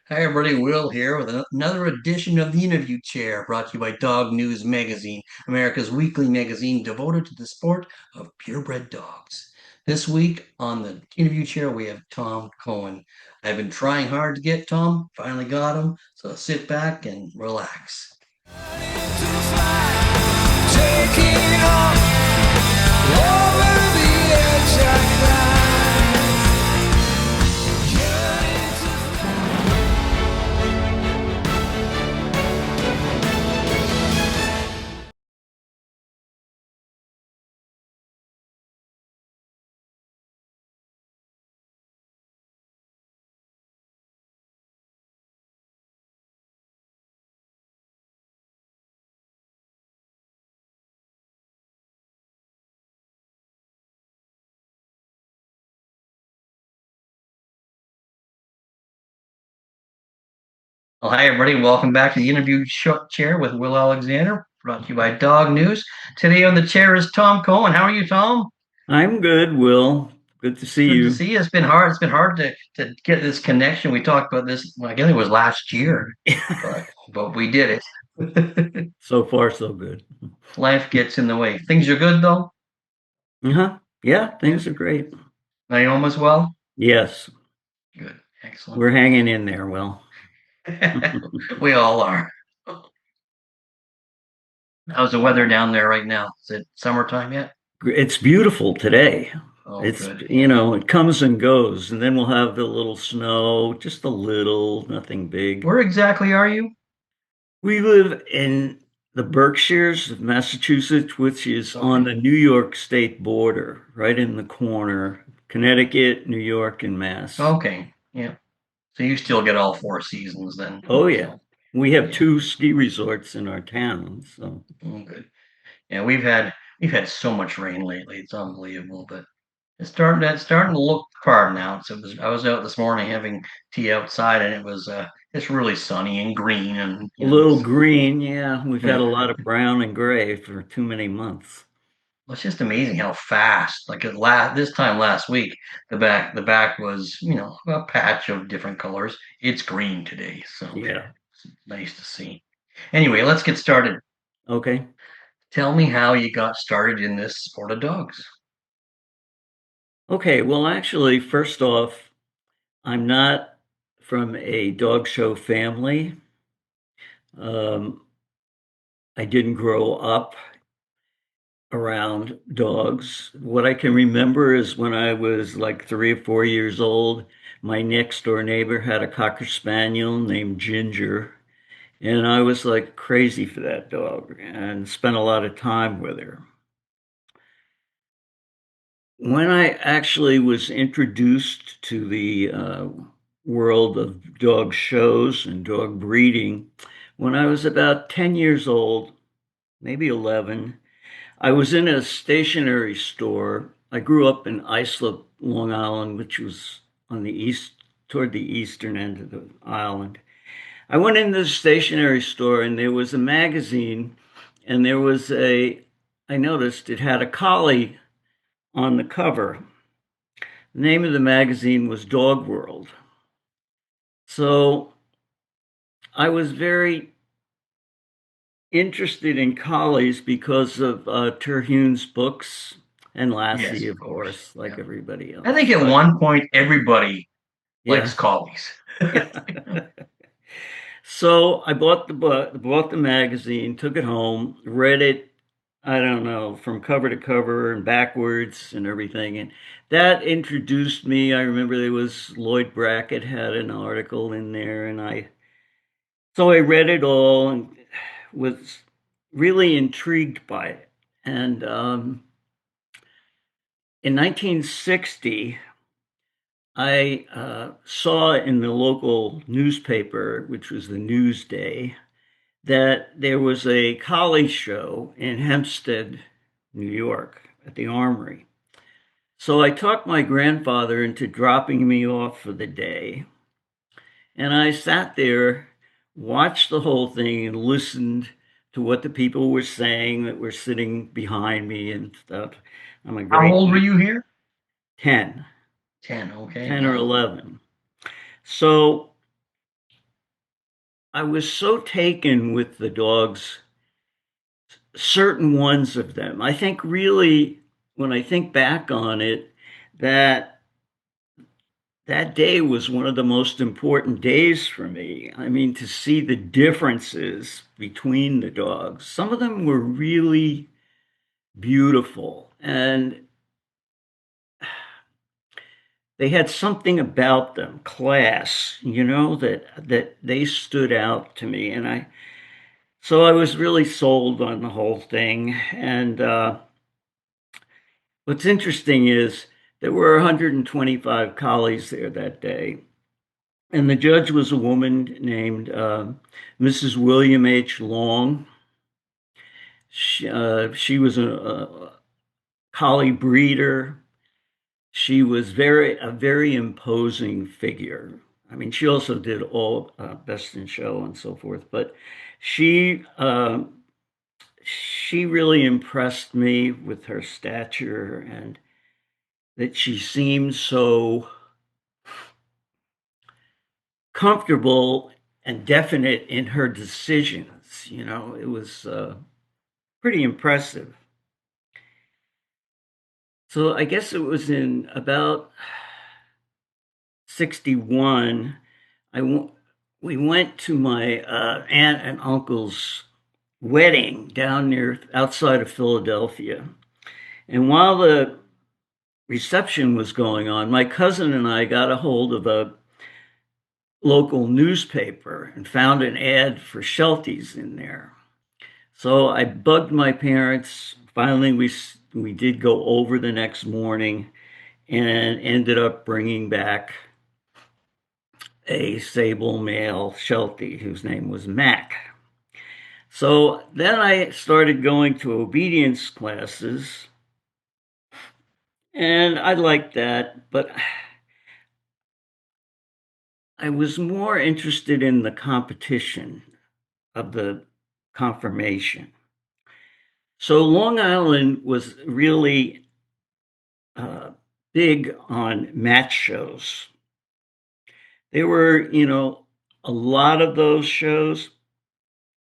Hi, everybody. Will here with another edition of the Interview Chair, brought to you by Dog News Magazine, America's weekly magazine devoted to the sport of purebred dogs. This week on the Interview Chair, we have Tom Coen. I've been trying hard to get Tom, finally got him, so sit back and relax. Taking off over the edge I Well, hi, everybody. Welcome back to the Interview Chair with Will Alexander, brought to you by Dog News. Today on the chair is Tom Coen. How are you, Tom? I'm good, Will. Good to see Good to you. see you. It's been hard. It's been hard to get this connection. We talked about this. Well, I guess it was last year, but we did it. So far, so good. Life gets in the way. Things are good though. Uh-huh. Yeah, Yeah. things are great. Naomi as well. Yes, Good. Excellent. we're hanging in there, Will. We all are. How's the weather down there right now? Is it summertime yet? It's beautiful today. Oh, It's, good. it comes and goes, and then we'll have a little snow, just a little, nothing big. Where exactly are you? We live in the Berkshires of Massachusetts, which is on Okay. the New York state border, right in the corner, Connecticut, New York, and Mass. Okay. Yeah. So you still get all four seasons then. Oh, yeah. So We have yeah. two ski resorts in our town, so. Good. Yeah, we've had so much rain lately. It's unbelievable, but it's starting to look hard now. So I was out this morning having tea outside, and it's really sunny and green, and A little green, yeah. We've had yeah, a lot of brown and gray for too many months. it's just amazing how fast. Like this time last week, the back was a patch of different colors. It's green today, so Yeah. it's nice to see. Anyway, let's get started. Okay. Tell me how you got started in this sport of dogs. Okay. Well, actually, first off, I'm not from a dog show family. Um, I didn't grow up around dogs. What I can remember is when I was like 3 or 4 years old, my next door neighbor had a Cocker Spaniel named Ginger. And I was like crazy for that dog and spent a lot of time with her. When I actually was introduced to the world of dog shows and dog breeding, when I was about 10 years old, maybe 11, I was in a stationery store. I grew up in Islip, Long Island, which was on the east, toward the eastern end of the island. I went into the stationery store and there was a magazine, and I noticed it had a collie on the cover. The name of the magazine was Dog World. So I was very interested in collies because of Terhune's books and Yes, Lassie, of of course. course, like Yeah. everybody I else. think at But one point everybody likes yeah. collies. So I bought the magazine, took it home, read it, I don't know, from cover to cover and backwards and everything. And that introduced me. I remember there was Lloyd Brackett had an article in there, and I read it all and was really intrigued by it. And in 1960, I saw in the local newspaper, which was the Newsday, that there was a collie show in Hempstead, New York, at the Armory. So I talked my grandfather into dropping me off for the day. And I sat there, watched the whole thing, and listened to what the people were saying that were sitting behind me and stuff. I'm a How great old were you here? 10, 10. Okay. 10 or Wow. 11. So I was so taken with the dogs, certain ones of them. I think really, when I think back on it, that that day was one of the most important days for me. I mean, to see the differences between the dogs. Some of them were really beautiful, and they had something about them, class, that they stood out to me. And I was really sold on the whole thing. And what's interesting is there were 125 collies there that day. And the judge was a woman named Mrs. William H. Long. She was a collie breeder. She was a very imposing figure. I mean, she also did all Best in Show and so forth, but she she really impressed me with her stature and that she seemed so comfortable and definite in her decisions. It was pretty impressive. So I guess it was in about 61. We went to my aunt and uncle's wedding down near outside of Philadelphia. And while the reception was going on, my cousin and I got a hold of a local newspaper and found an ad for Shelties in there. So I bugged my parents. Finally, we did go over the next morning and ended up bringing back a sable male Sheltie whose name was Mac. So then I started going to obedience classes, and I liked that, but I was more interested in the competition of the conformation. So Long Island was really uh, big on match shows. There were, a lot of those shows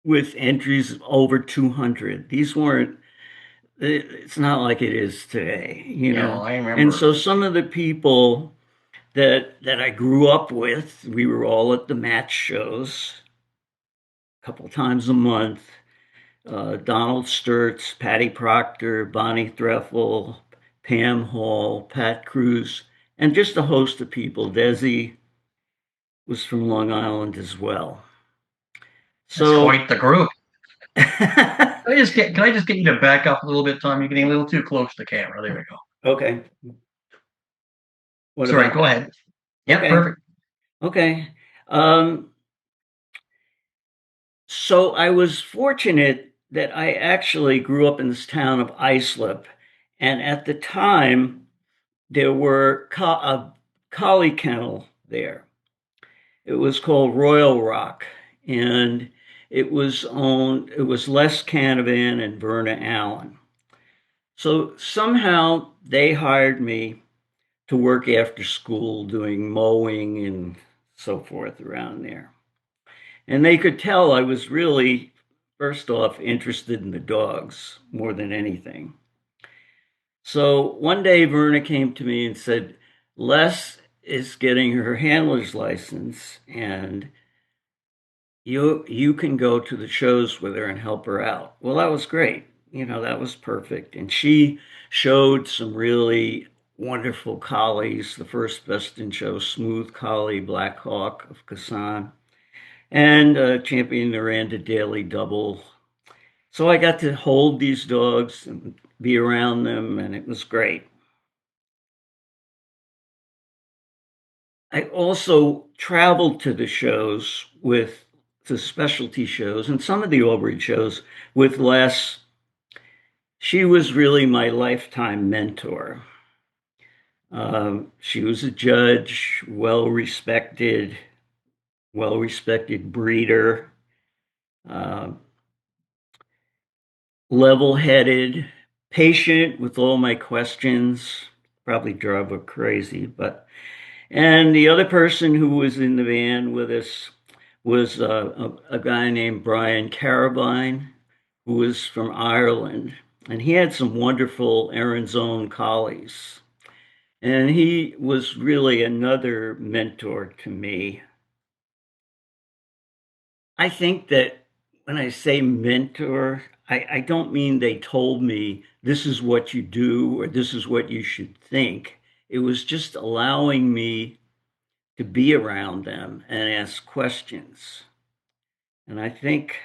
with entries over 200. These weren't, it's not like it is today, Yeah, I And remember. so some of the people that I grew up with, we were all at the match shows a couple times a month. Donald Sturts, Patty Proctor, Bonnie Threffel, Pam Hall, Pat Cruz, and just a host of people. Desi was from Long Island as well. That's So, quite the group. okay. Can I just get you to back up a little bit, Tom? You're getting a little too close to the camera. There we go. What Sorry, about go that? ahead. Yep, Okay. perfect. Okay. Um, so I was fortunate that I actually grew up in this town of Islip, and at the time there were a collie kennel there. It was called Royal Rock, and it was Les Canavan and Verna Allen. So somehow they hired me to work after school doing mowing and so forth around there. And they could tell I was really, first off, interested in the dogs more than anything. So one day Verna came to me and said, Les is getting her handler's license and you can go to the shows with her and help her out. Well, that was great. That was perfect. And she showed some really wonderful collies. The first Best in Show Smooth Collie, Black Hawk of Kasan, and champion Miranda Daily Double. So I got to hold these dogs and be around them, and it was great. I also traveled to the shows with the specialty shows and some of the Aubrey shows with Les. She was really my lifetime mentor. She was a judge, well respected breeder, uh, level headed, patient with all my questions. Probably drove her crazy, but and the other person who was in the van with us was a guy named Brian Carabine, who was from Ireland, and he had some wonderful Aranzone collies. And he was really another mentor to me. I think that when I say mentor, I don't mean they told me this is what you do or this is what you should think. It was just allowing me to be around them and ask questions. And I think,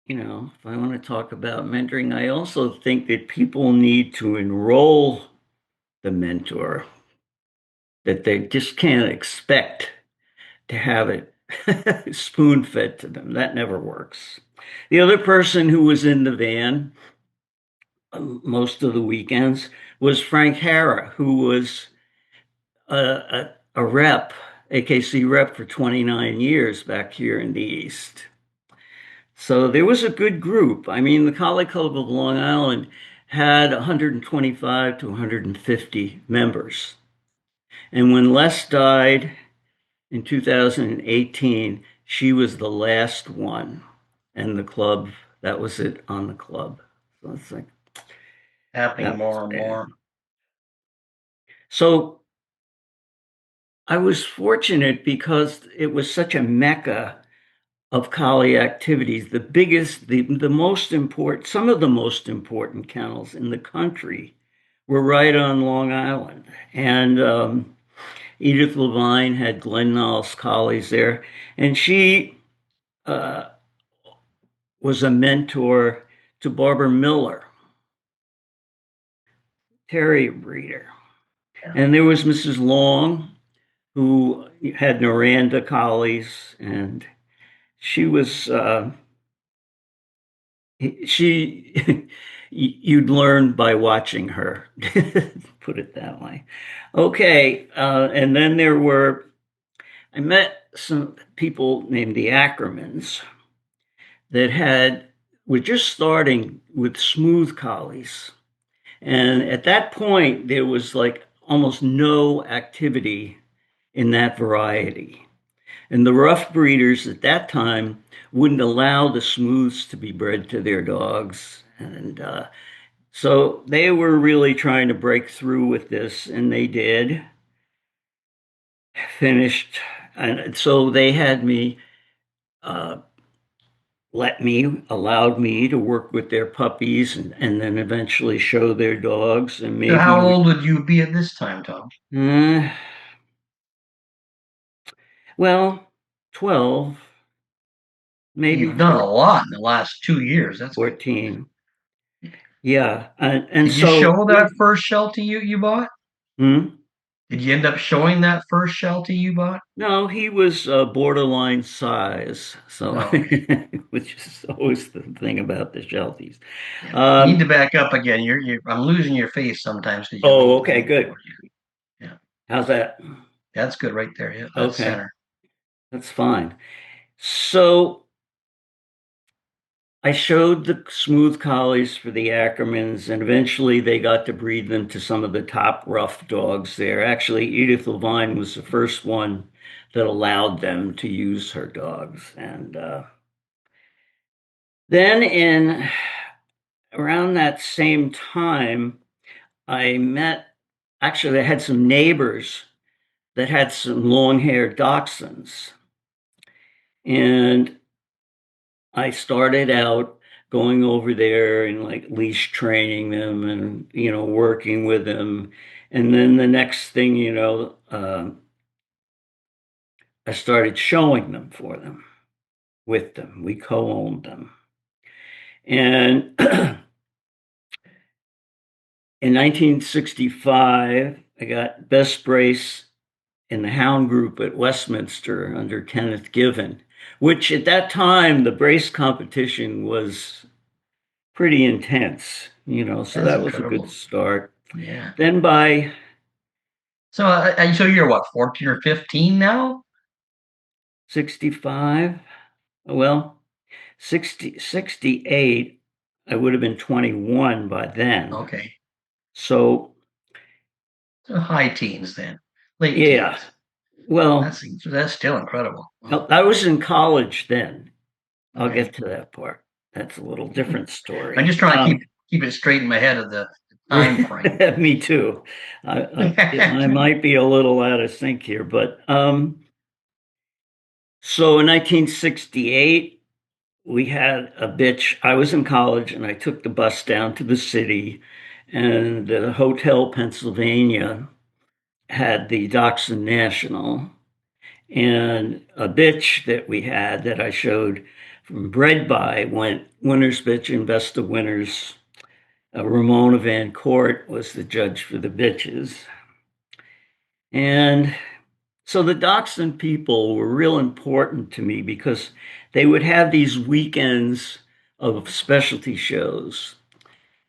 if I want to talk about mentoring, I also think that people need to enroll the mentor, that they just can't expect to have it spoon fed to them. That never works. The other person who was in the van most of the weekends was Frank Hara, who was a rep, AKC rep for 29 years back here in the East. So there was a good group. I mean, the Collie Club of Long Island had 125 to 150 members. And when Les died in 2018, she was the last one. And the club, that was it on the club. So it's like, Happening that was more and bad. more. So I was fortunate because it was such a mecca of collie activities. The biggest, the most important, some of the most important kennels in the country were right on Long Island. And Edith Levine had Glen Niles collies there. And she uh, was a mentor to Barbara Miller, terrier breeder. Yeah. And there was Mrs. Long, who had Noranda collies, and she was she you'd learn by watching her, put it that way. Okay, and then I met some people named the Ackermans that were just starting with smooth collies. And at that point, there was like almost no activity in that variety. And the rough breeders at that time wouldn't allow the smooths to be bred to their dogs. And so they were really trying to break through with this, and they did. Finished. And so they had me, uh, allowed me to work with their puppies and then eventually show their dogs. And So maybe how old would you be at this time, Tom? uh, well, 12, maybe You've done a 14, lot in the last 2 years. That's good. 14. Yeah. And Did you so show that first Sheltie you bought? hmm? Did you end up showing that first Sheltie you bought? No, he was borderline size, so No, okay. which is always the thing about the Shelties. Yeah. You need Um, to back up again. I'm losing your face sometimes because you oh, lean okay, good. forward. Yeah. Yeah. How's that? That's good right there. Yeah. That's Okay, center. that's fine. So I showed the smooth collies for the Ackermans, and eventually they got to breed them to some of the top rough dogs there. Actually, Edith Levine was the first one that allowed them to use her dogs. And then in around that same time, I met, actually, I had some neighbors that had some long-haired dachshunds. And I started out going over there and like leash training them and, working with them. And then the next thing I started showing them for them, with them. We co-owned them. And in 1965, I got best brace in the Hound Group at Westminster under Kenneth Given, which at that time the brace competition was pretty intense, so That's that was a good incredible. start. Yeah. Then by So you're what, 14 or 15 now? 65, well, 68, I would have been 21 by then. Okay. So, So high teens then, late yeah, teens. Well, That's still incredible. Wow. I was in college then. I'll Okay. get to that part. That's a little different I'm story. just trying to keep it straight in my head of the time frame. Me too. I might be a little out of sync here, but so in 1968, we had a bitch. I was in college and I took the bus down to the city, and the Hotel Pennsylvania had the Dachshund National. And a bitch that we had that I showed from Bred By went winner's bitch and best of winners. Ramona Van Court was the judge for the bitches. And so the Dachshund people were real important to me because they would have these weekends of specialty shows,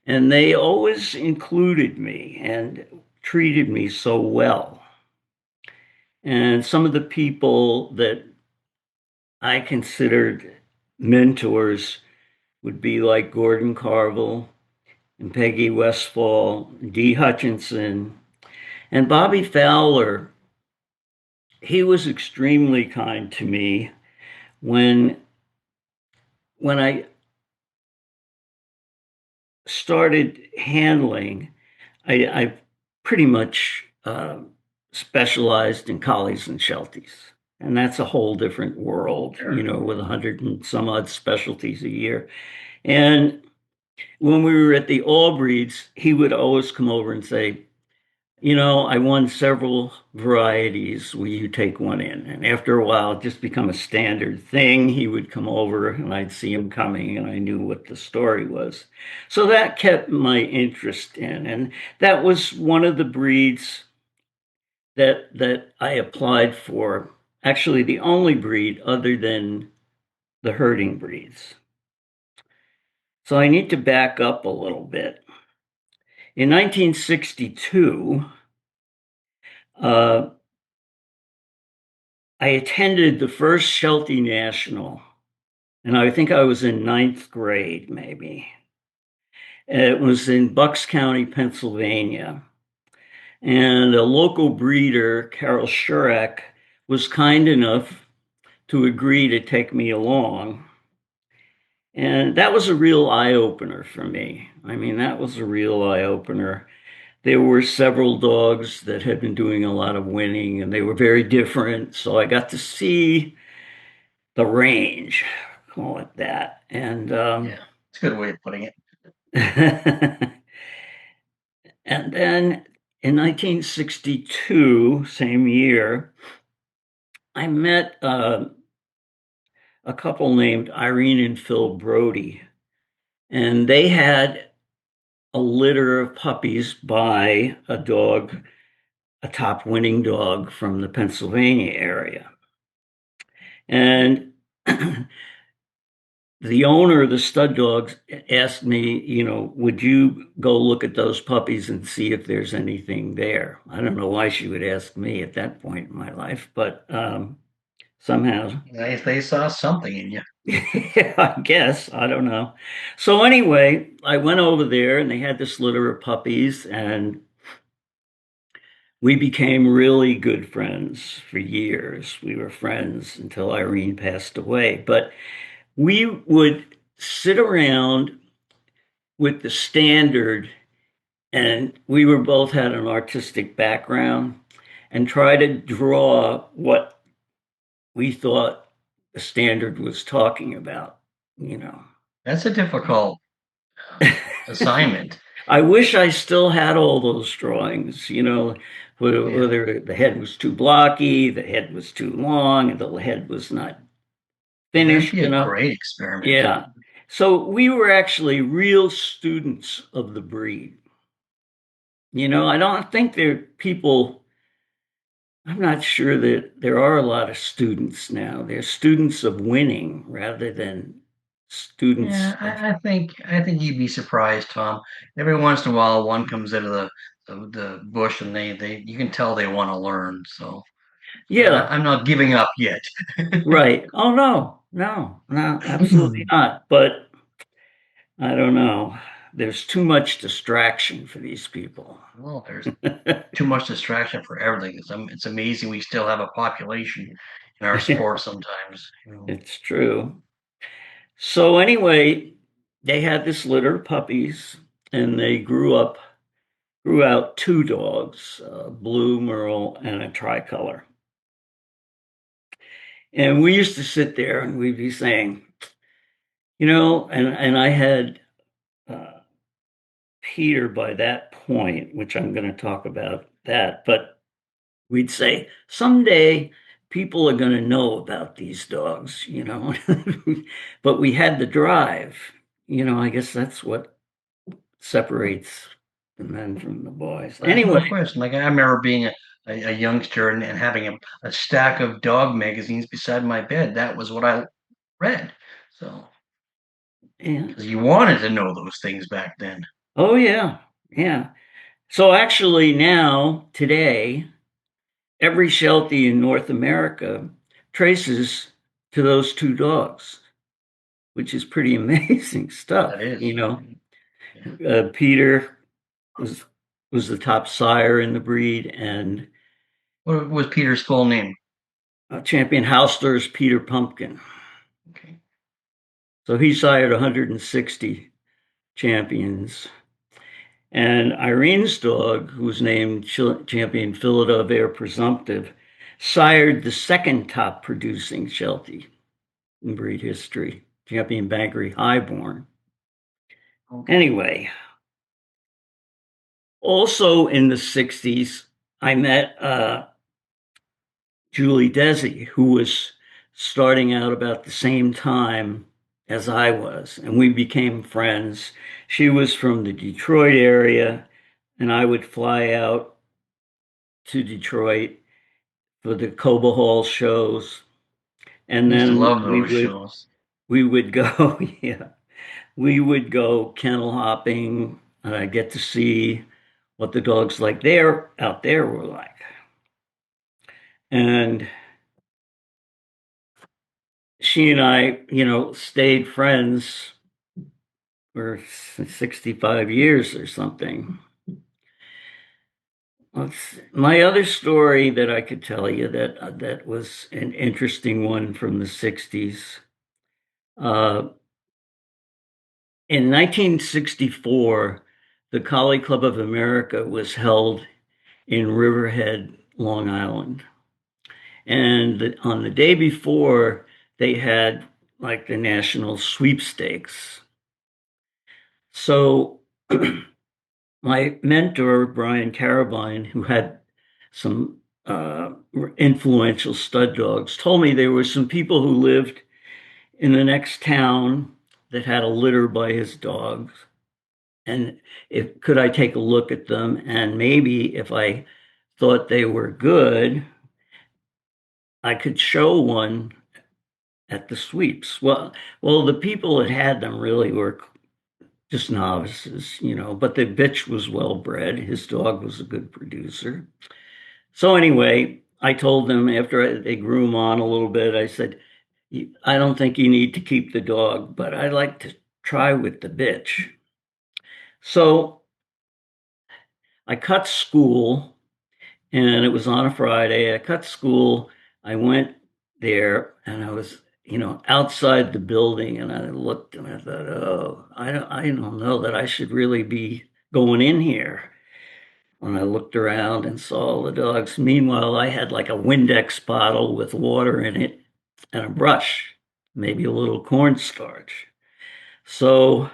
and they always included me and treated me so well. And some of the people that I considered mentors would be like Gordon Carville and Peggy Westfall, Dee Hutchinson, and Bobby Fowler. He was extremely kind to me when I started handling. I pretty much specialized in collies and shelties. And that's a whole different world, Sure. with 100 and some odd specialties a year. And when we were at the All Breeds, he would always come over and say, I won several varieties. Will you take one in? And after a while, it just become a standard thing. He would come over and I'd see him coming and I knew what the story was. So that kept my interest in. And that was one of the breeds that I applied for. Actually, the only breed other than the herding breeds. So I need to back up a little bit. In 1962, uh, I attended the first Sheltie National, and I think I was in ninth grade, maybe. It was in Bucks County, Pennsylvania. And a local breeder, Carol Shurak, was kind enough to agree to take me along. And that was a real eye opener for me. I mean, that was a real eye opener. There were several dogs that had been doing a lot of winning, and they were very different. So I got to see the range, call it that. And Yeah, it's a good way of putting it. and then in 1962, same year, I met a couple named Irene and Phil Brody, and they had a litter of puppies by a dog, a top winning dog from the Pennsylvania area. And the owner of the stud dogs asked me, would you go look at those puppies and see if there's anything there? I don't know why she would ask me at that point in my life, but somehow, They saw something in you. yeah, I guess, I don't know. So anyway, I went over there and they had this litter of puppies and we became really good friends for years. We were friends until Irene passed away, but we would sit around with the standard, and we were both had an artistic background, and try to draw what we thought the standard was talking about, you know. That's a difficult assignment. I wish I still had all those drawings, Yeah, whether the head was too blocky, the head was too long, and the head was not that'd finished be a enough. great experiment. Yeah. So we were actually real students of the breed. I don't think there are people, I'm not sure that there are a lot of students now. They're students of winning rather than students Yeah, of, I think you'd be surprised, Tom. Every once in a while, one comes into the bush, and they you can tell they want to learn. So yeah, I'm not giving up yet. right. Oh, no, no, no, absolutely not. But I don't know. there's too much distraction for these people. Well, there's too much distraction for everything. It's amazing we still have a population in our sport sometimes. It's true. So anyway, they had this litter of puppies, and they grew out two dogs, a blue merle and a tricolor. And we used to sit there and we'd be saying, and I had uh, Peter by that point, which I'm going to talk about that, but we'd say someday people are going to know about these dogs. But we had the drive. I guess that's what separates the men from the boys. There's no Anyway, question. Like I remember being a youngster and having a stack of dog magazines beside my bed. That was what I read. So, yeah. because you wanted to know those things back then. Oh, yeah. Yeah. So actually, now, today, every Sheltie in North America traces to those two dogs, which is pretty amazing stuff. That is. Yeah. Peter was was the top sire in the breed, and What was Peter's full name? champion Haussler's Peter Pumpkin. Okay. So he sired 160 champions. And Irene's dog, who was named champion Philadelphia Presumptive, sired the second top producing Sheltie in breed history, champion Bankery Highborn. Okay. Anyway, also in the 60s, I met Julie Desi, who was starting out about the same time as I was, and we became friends. She was from the Detroit area, and I would fly out to Detroit for the Coba Hall shows, and I used to then love those shows. we would go, yeah, we would go kennel hopping. Get to see what the dogs like there out there were like, and she and I, stayed friends for 65 years or something. My other story that I could tell you that was an interesting one from the 60s. Uh, in 1964, the Collie Club of America was held in Riverhead, Long Island. And on the day before, they had like the national sweepstakes. So my mentor, Brian Carabine, who had some influential stud dogs, told me there were some people who lived in the next town that had a litter by his dogs. And if could I take a look at them, and maybe if I thought they were good, I could show one at the sweeps. Well, the people that had them really were just novices, but the bitch was well bred. His dog was a good producer. So anyway, I told them after they grew him on a little bit, I said, I don't think you need to keep the dog, but I'd like to try with the bitch. So I cut school, and it was on a Friday. I cut school. I went there, and I was, outside the building, and I looked and I thought, oh, I don't know that I should really be going in here. When I looked around and saw all the dogs. Meanwhile, I had like a Windex bottle with water in it and a brush, maybe a little cornstarch. So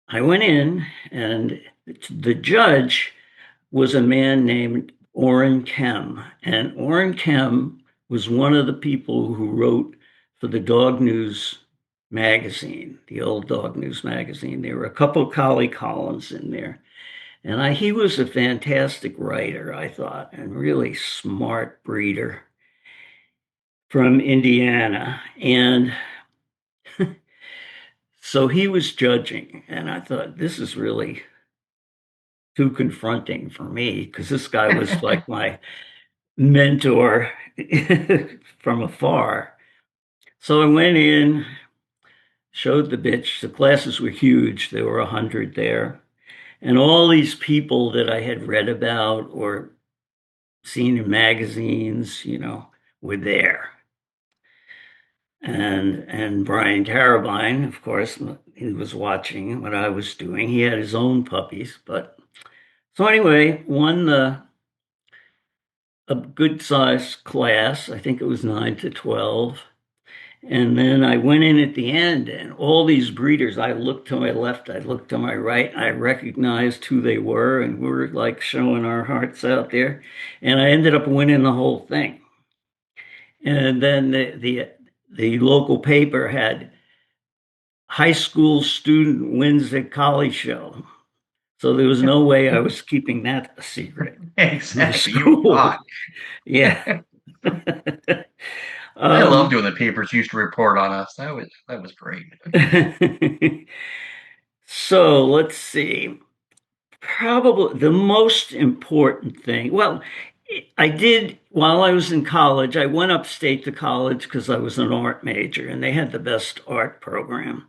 I went in, and the judge was a man named Orrin Kem. And Orrin Kem was one of the people who wrote for the Dog News magazine, the old Dog News magazine. There were a couple of collie columns in there. And he was a fantastic writer, I thought, and really smart breeder from Indiana. And so he was judging, and I thought, this is really too confronting for me because this guy was like my mentor from afar. So I went in, showed the bitch. The classes were huge. There were 100 there. And all these people that I had read about or seen in magazines, were there. And Brian Carabine, of course, he was watching what I was doing. He had his own puppies, but so anyway, won a good sized class. I think it was 9 to 12. And then I went in at the end, and all these breeders, I looked to my left, I looked to my right, I recognized who they were, and we were like showing our hearts out there. And I ended up winning the whole thing. And then the local paper had high school student wins at collie show. So there was no way I was keeping that a secret from the Exactly. You were school. caught. Yeah. I loved um, when the papers used to report on us. That was great. so let's see. Probably the most important thing. Well, I did while I was in college, I went upstate to college because I was an art major and they had the best art program.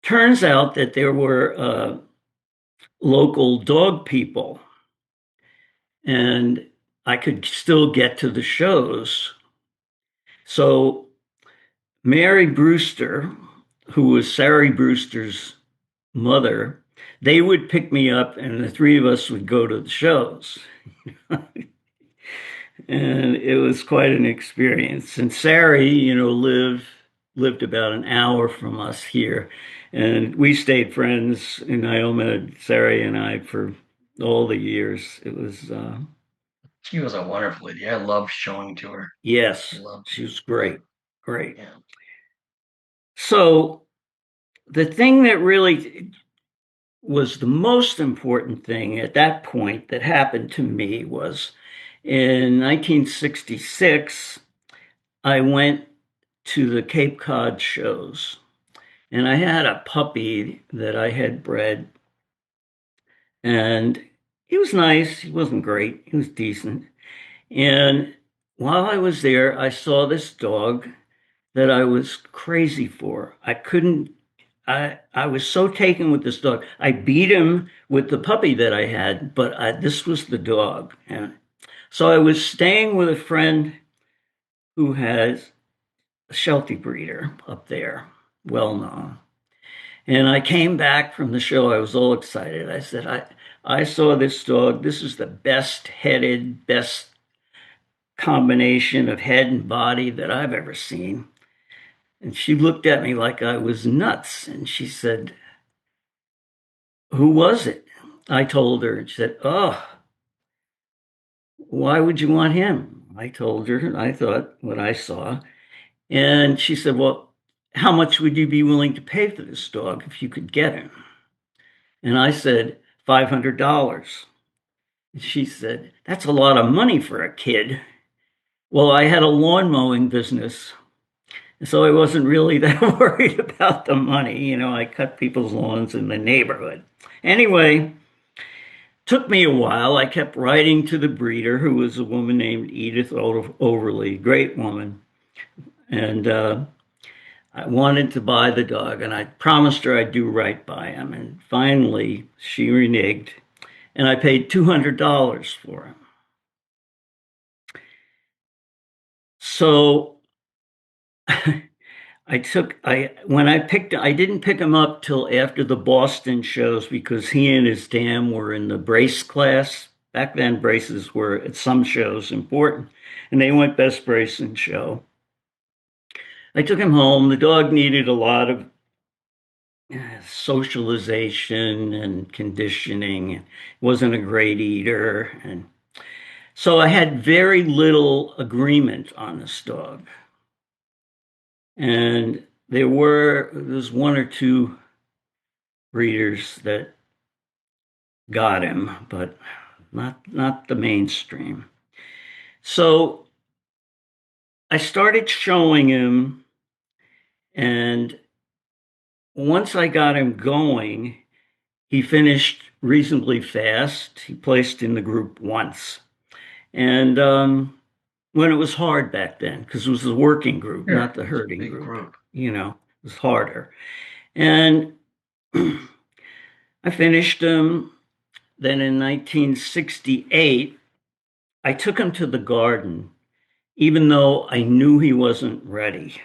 Turns out that there were local dog people and I could still get to the shows. So Mary Brewster, who was Sari Brewster's mother, they would pick me up and the three of us would go to the shows. And it was quite an experience. And Sari, lived about an hour from us here, and we stayed friends. And Naoma, Sari, and I for all the years. It was She was a wonderful lady. I loved showing to her. I yes, loved she was Yeah, great, great. yeah. So the thing that really was the most important thing at that point that happened to me was in 1966. I went to the Cape Cod shows. And I had a puppy that I had bred, and he was nice. He wasn't great. He was decent. And while I was there, I saw this dog that I was crazy for. I was so taken with this dog. I beat him with the puppy that I had, but this was the dog. And so I was staying with a friend who has a Sheltie breeder up there, well known. And I came back from the show. I was all excited. I said, I saw this dog. This is the best headed, best combination of head and body that I've ever seen. And she looked at me like I was nuts. And she said, who was it? I told her. And she said, oh, why would you want him? I told her. I thought what I saw. And she said, well, how much would you be willing to pay for this dog if you could get him? And I said, $500. She said, that's a lot of money for a kid. Well, I had a lawn mowing business, so I wasn't really that worried about the money. I cut people's lawns in the neighborhood. Anyway, took me a while. I kept writing to the breeder, who was a woman named Edith Overly, great woman. And I wanted to buy the dog, and I promised her I'd do right by him. And finally, she reneged, and I paid $200 for him. So I didn't pick him up till after the Boston shows because he and his dam were in the brace class. Back then, braces were at some shows important, and they went best bracing show. I took him home. The dog needed a lot of socialization and conditioning. Wasn't a great eater, and so I had very little agreement on this dog. And there's one or two breeders that got him, but not the mainstream. So I started showing him, and once I got him going, he finished reasonably fast. He placed in the group once. And when it was hard back then, because it was the working group, Sure. not the It's a herding big group, group. you know. was harder. And I finished him. Then in 1968, I took him to the garden, even though I knew he wasn't ready.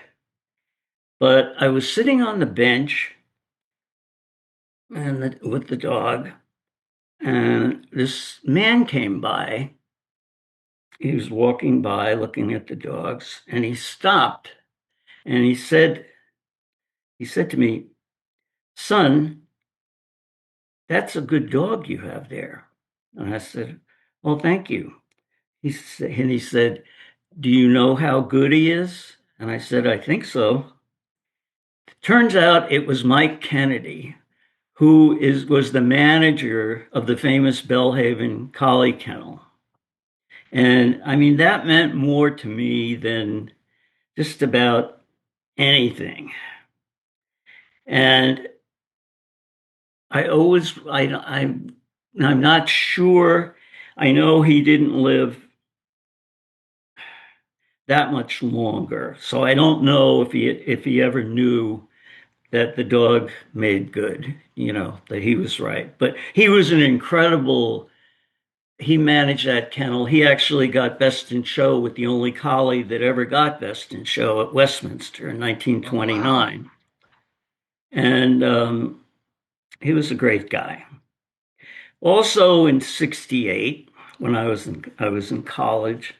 But I was sitting on the bench with the dog, and this man came by. He was walking by looking at the dogs, and he stopped and he said to me, "Son, that's a good dog you have there." And I said, "Well, thank you." And he said, "Do you know how good he is?" And I said, "I think so." Turns out it was Mike Kennedy, who was the manager of the famous Bellhaven Collie Kennel. And I mean, that meant more to me than just about anything. And I'm not sure. I know he didn't live that much longer, so I don't know if he ever knew that the dog made good, that he was right. But he was an incredible. He managed that kennel. He actually got Best in Show with the only collie that ever got Best in Show at Westminster in Oh, wow. 1929. And he was a great guy. Also in 68, when I was in college,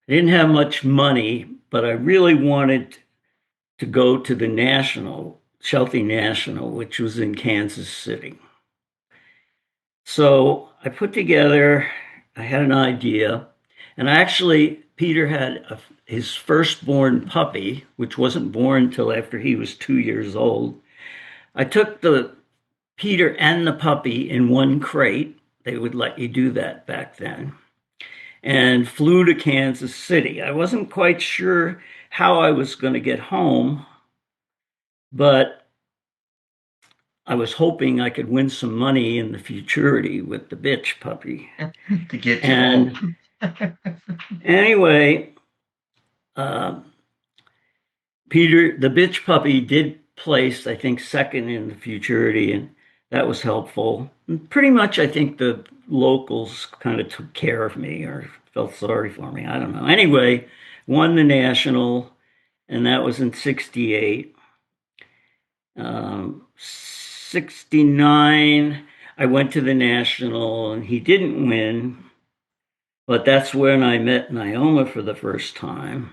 I didn't have much money, but I really wanted to go to the Sheltie National, which was in Kansas City. So I had an idea, and Peter had his firstborn puppy, which wasn't born until after he was 2 years old. I took the Peter and the puppy in one crate. They would let you do that back then, and flew to Kansas City. I wasn't quite sure how I was going to get home, but I was hoping I could win some money in the futurity with the bitch puppy. To get you home. And anyway, uh, Peter, the bitch puppy, did place, I think, second in the futurity, and that was helpful. And pretty much, I think the locals kind of took care of me or felt sorry for me. I don't know. Anyway, won the national, and that was in 68. 69, I went to the national, and he didn't win, but that's when I met Naoma for the first time.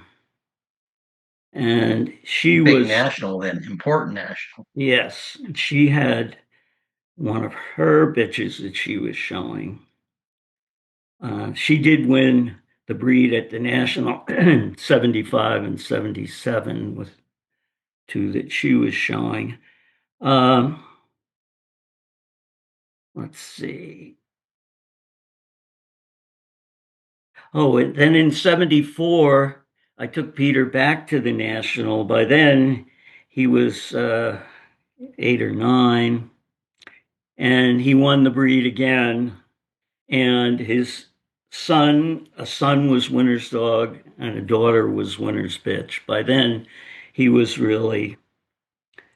And she Big was, national then, important national. yes, she had one of her bitches that she was showing. She did win the breed at the national in 75 and 77 with two that she was showing. Um, let's see. Oh, and then in 74, I took Peter back to the national. By then, he was 8 or 9, and he won the breed again. And a son was winner's dog, and a daughter was winner's bitch. By then, he was really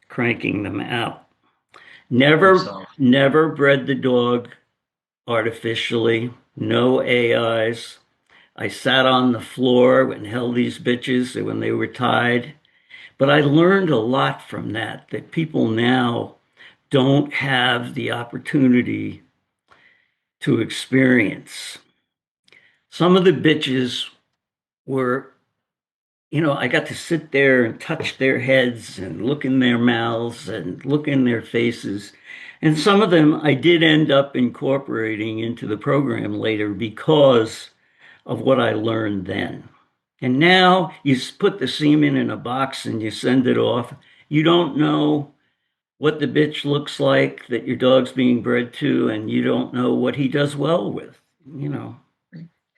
cranking them out. Never, So, never bred the dog artificially, no AIs. I sat on the floor and held these bitches when they were tied. But I learned a lot from that people now don't have the opportunity to experience. Some of the bitches were, I got to sit there and touch their heads and look in their mouths and look in their faces. And some of them I did end up incorporating into the program later because of what I learned then. And now you put the semen in a box and you send it off. You don't know what the bitch looks like that your dog's being bred to, and you don't know what he does well with.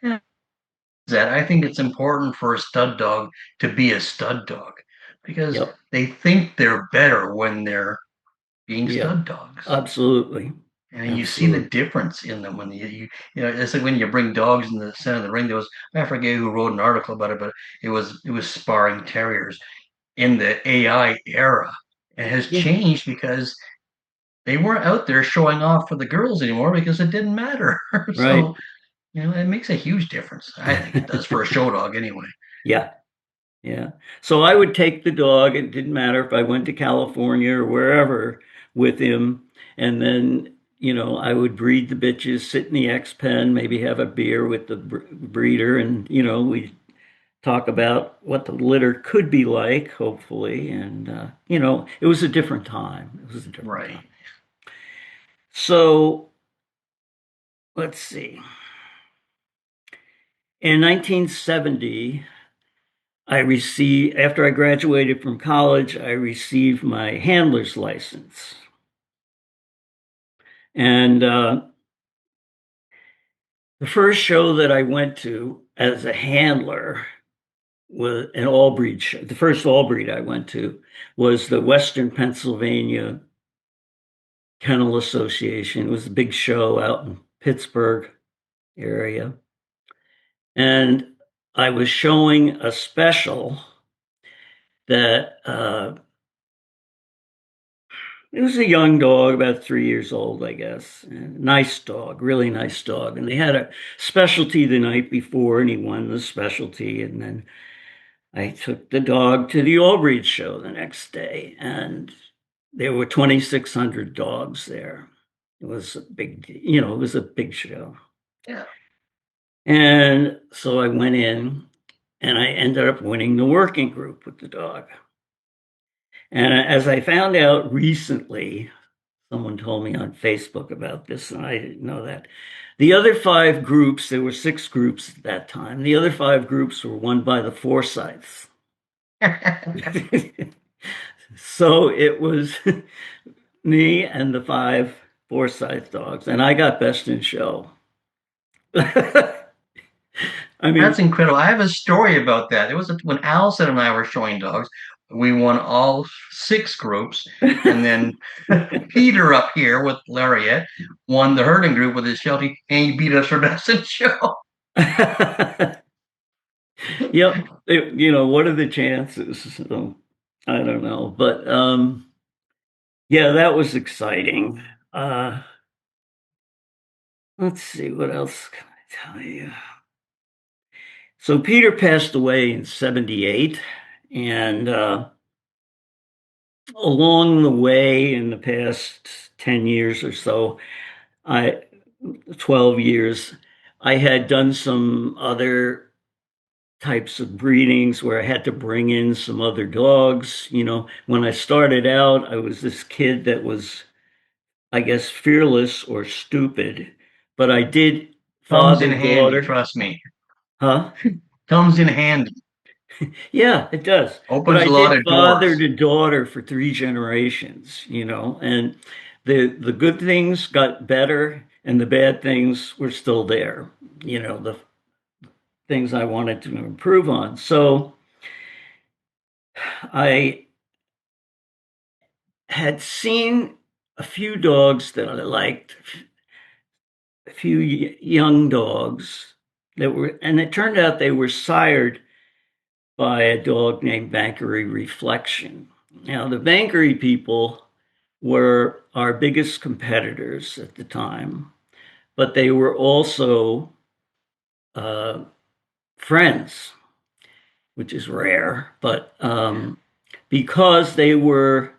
yeah, that I think it's important for a stud dog to be a stud dog because Yep. they think they're better when they're being Yep. stud dogs. Absolutely. And you see the Absolutely. difference in them when it's like when you bring dogs in the center of the ring. I forget who wrote an article about it, but it was sparring terriers. in the AI era. It has Yeah, changed because they weren't out there showing off for the girls anymore because it didn't matter. right. So, it makes a huge difference. I think it does for a show dog anyway. Yeah, yeah. So I would take the dog. It didn't matter if I went to California or wherever with him. And then, I would breed the bitches, sit in the X pen, maybe have a beer with the breeder. And, we talk about what the litter could be like, hopefully. And, it was a different time. It was a different time. Right. So let's see. In 1970, after I graduated from college, I received my handler's license. And the first show that I went to as a handler was an all breed show. The first all breed I went to was the Western Pennsylvania Kennel Association. It was a big show out in Pittsburgh area. And I was showing a special that it was a young dog, about 3 years old, I guess. Nice dog, really nice dog. And they had a specialty the night before, and he won the specialty. And then I took the dog to the All Breed show the next day, and there were 2,600 dogs there. It was a it was a big show. Yeah. And so I went in, and I ended up winning the working group with the dog. And as I found out recently, someone told me on Facebook about this, and I didn't know that. The other five groups, there were six groups at that time. The other five groups were won by the Forsyths. So it was me and the five Forsyth dogs, and I got best in show. I That's mean, incredible. I have a story about that. It was when Allison and I were showing dogs. We won all six groups, and then Peter up here with Lariat won the herding group with his Sheltie, and he beat us for best in show. yep. What are the chances? So, I don't know, but yeah, that was exciting. Uh, let's see, what else can I tell you? So Peter passed away in 78, and along the way in the past 10 years or so, I 12 years, I had done some other types of breedings where I had to bring in some other dogs. When I started out, I was this kid that was, I guess, fearless or stupid, but I did Comes in father handy, daughter. trust me. Huh? Comes in handy. Yeah, it does. But Opens I a lot did of father doors. to daughter for three generations, and the good things got better and the bad things were still there, the things I wanted to improve on. So I had seen a few dogs that I liked, a few young dogs and it turned out they were sired by a dog named Bankery Reflection. Now, the Bankery people were our biggest competitors at the time, but they were also uh, friends, which is rare. But Yeah. because they were,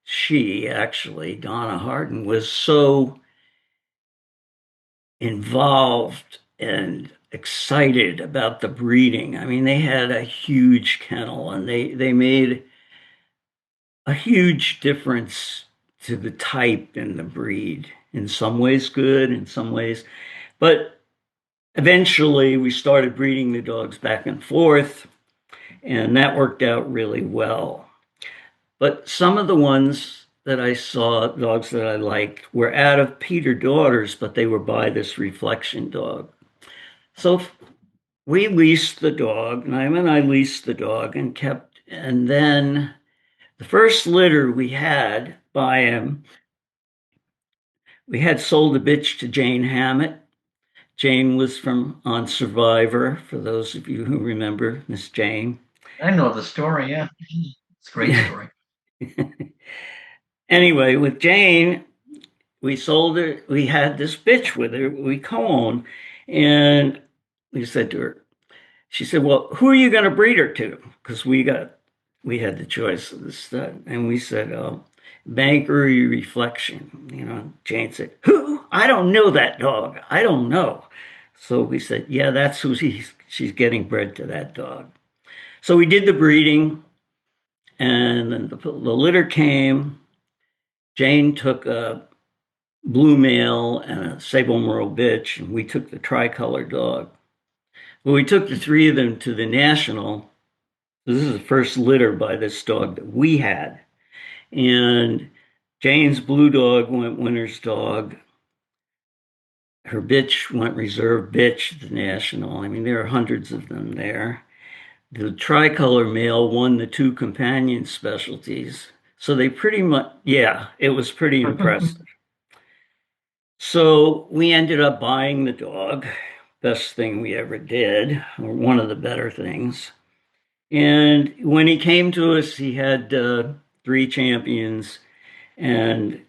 she actually, Donna Harden, was so involved and excited about the breeding. I mean, they had a huge kennel and they made a huge difference to the type and the breed. In some ways, good, in some ways. But eventually, we started breeding the dogs back and forth, and that worked out really well. But some of the ones that I saw, dogs that I liked, were out of Peter daughters, but they were by this reflection dog. So we leased the dog, Naima and I leased the dog and then the first litter we had by him, we had sold a bitch to Jane Hammett. Jane was from on Survivor, for those of you who remember Miss Jane. I know the story. Yeah, it's a great story. Anyway, with Jane, we sold her. We had this bitch with her, we Coen, and we said to her, she said, "Well, who are you going to breed her to?" Because we had the choice of the stud, and we said, "Oh, Bankery Reflection." Jane said, "Who? I don't know that dog. I don't know." So we said, "Yeah, that's who she's getting bred to that dog." So we did the breeding, and then the litter came. Jane took a blue male and a sable merle bitch, and we took the tricolor dog. Well, we took the three of them to the national. This is the first litter by this dog that we had. And Jane's blue dog went winner's dog. Her bitch went reserve bitch at the national. I mean, there are hundreds of them there. The tricolor male won the two companion specialties. So they pretty much, yeah, it was pretty impressive. So we ended up buying the dog. Best thing we ever did, or one of the better things. And when he came to us, he had three champions. And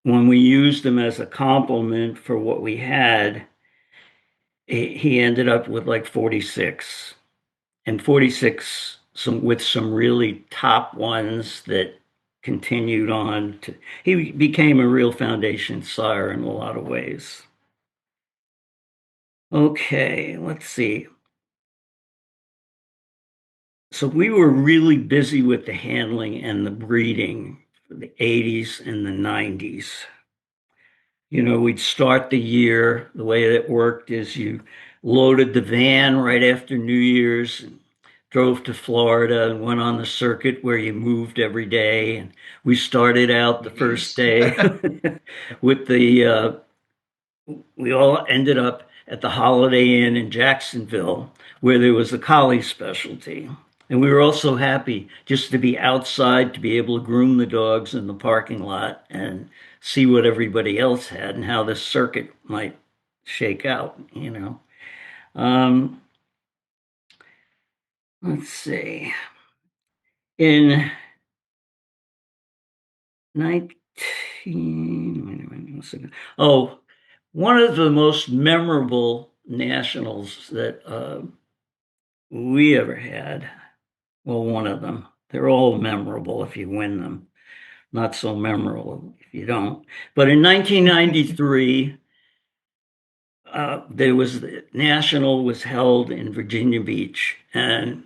when we used him as a compliment for what we had, he ended up with like 46 and 46 with some really top ones that continued on to, he became a real foundation sire in a lot of ways. Okay, let's see. So we were really busy with the handling and the breeding for the 80s and the 90s. We'd start the year. The way it worked is you loaded the van right after New Year's, and drove to Florida and went on the circuit where you moved every day. And we started out the first Yes. day with we all ended up at the Holiday Inn in Jacksonville, where there was a collie specialty. And we were also happy just to be outside, to be able to groom the dogs in the parking lot and see what everybody else had and how this circuit might shake out. Um, let's see. In 19, oh, one of the most memorable nationals that we ever had. Well, one of them. They're all memorable if you win them. Not so memorable if you don't. But in 1993, there was the national was held in Virginia Beach, and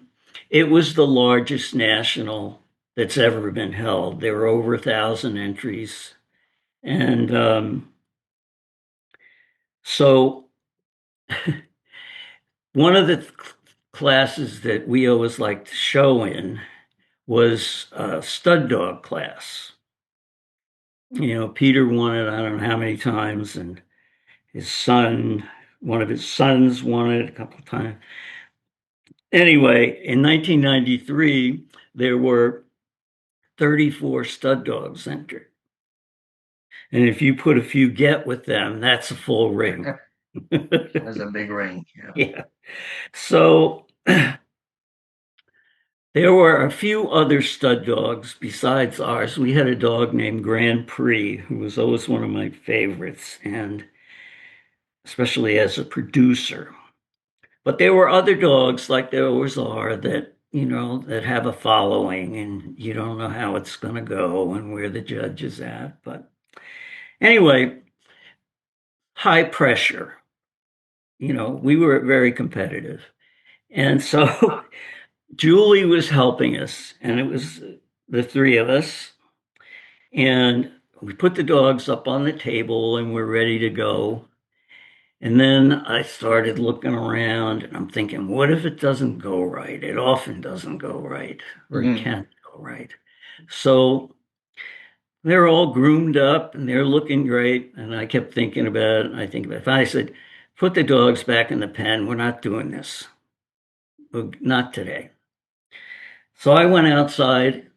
it was the largest national that's ever been held. There were over 1,000 entries, and so one of the classes that we always liked to show in was a stud dog class. Peter won it, I don't know how many times, and his son, one of his sons won it a couple of times. Anyway, in 1993, there were 34 stud dogs entered. And if you put a few get with them, that's a full ring. That's a big ring. Yeah. Yeah. So there were a few other stud dogs besides ours. We had a dog named Grand Prix, who was always one of my favorites, and especially as a producer. But there were other dogs, like there always are, that have a following, and you don't know how it's going to go and where the judge is at. But anyway, high pressure. We were very competitive. And so Julie was helping us, and it was the three of us. And we put the dogs up on the table and we're ready to go. And then I started looking around and I'm thinking, what if it doesn't go right? It often doesn't go right, or it can't go right. So they're all groomed up and they're looking great. And I kept thinking about it. And I think about it. I said, put the dogs back in the pen. We're not doing this. Not today. So I went outside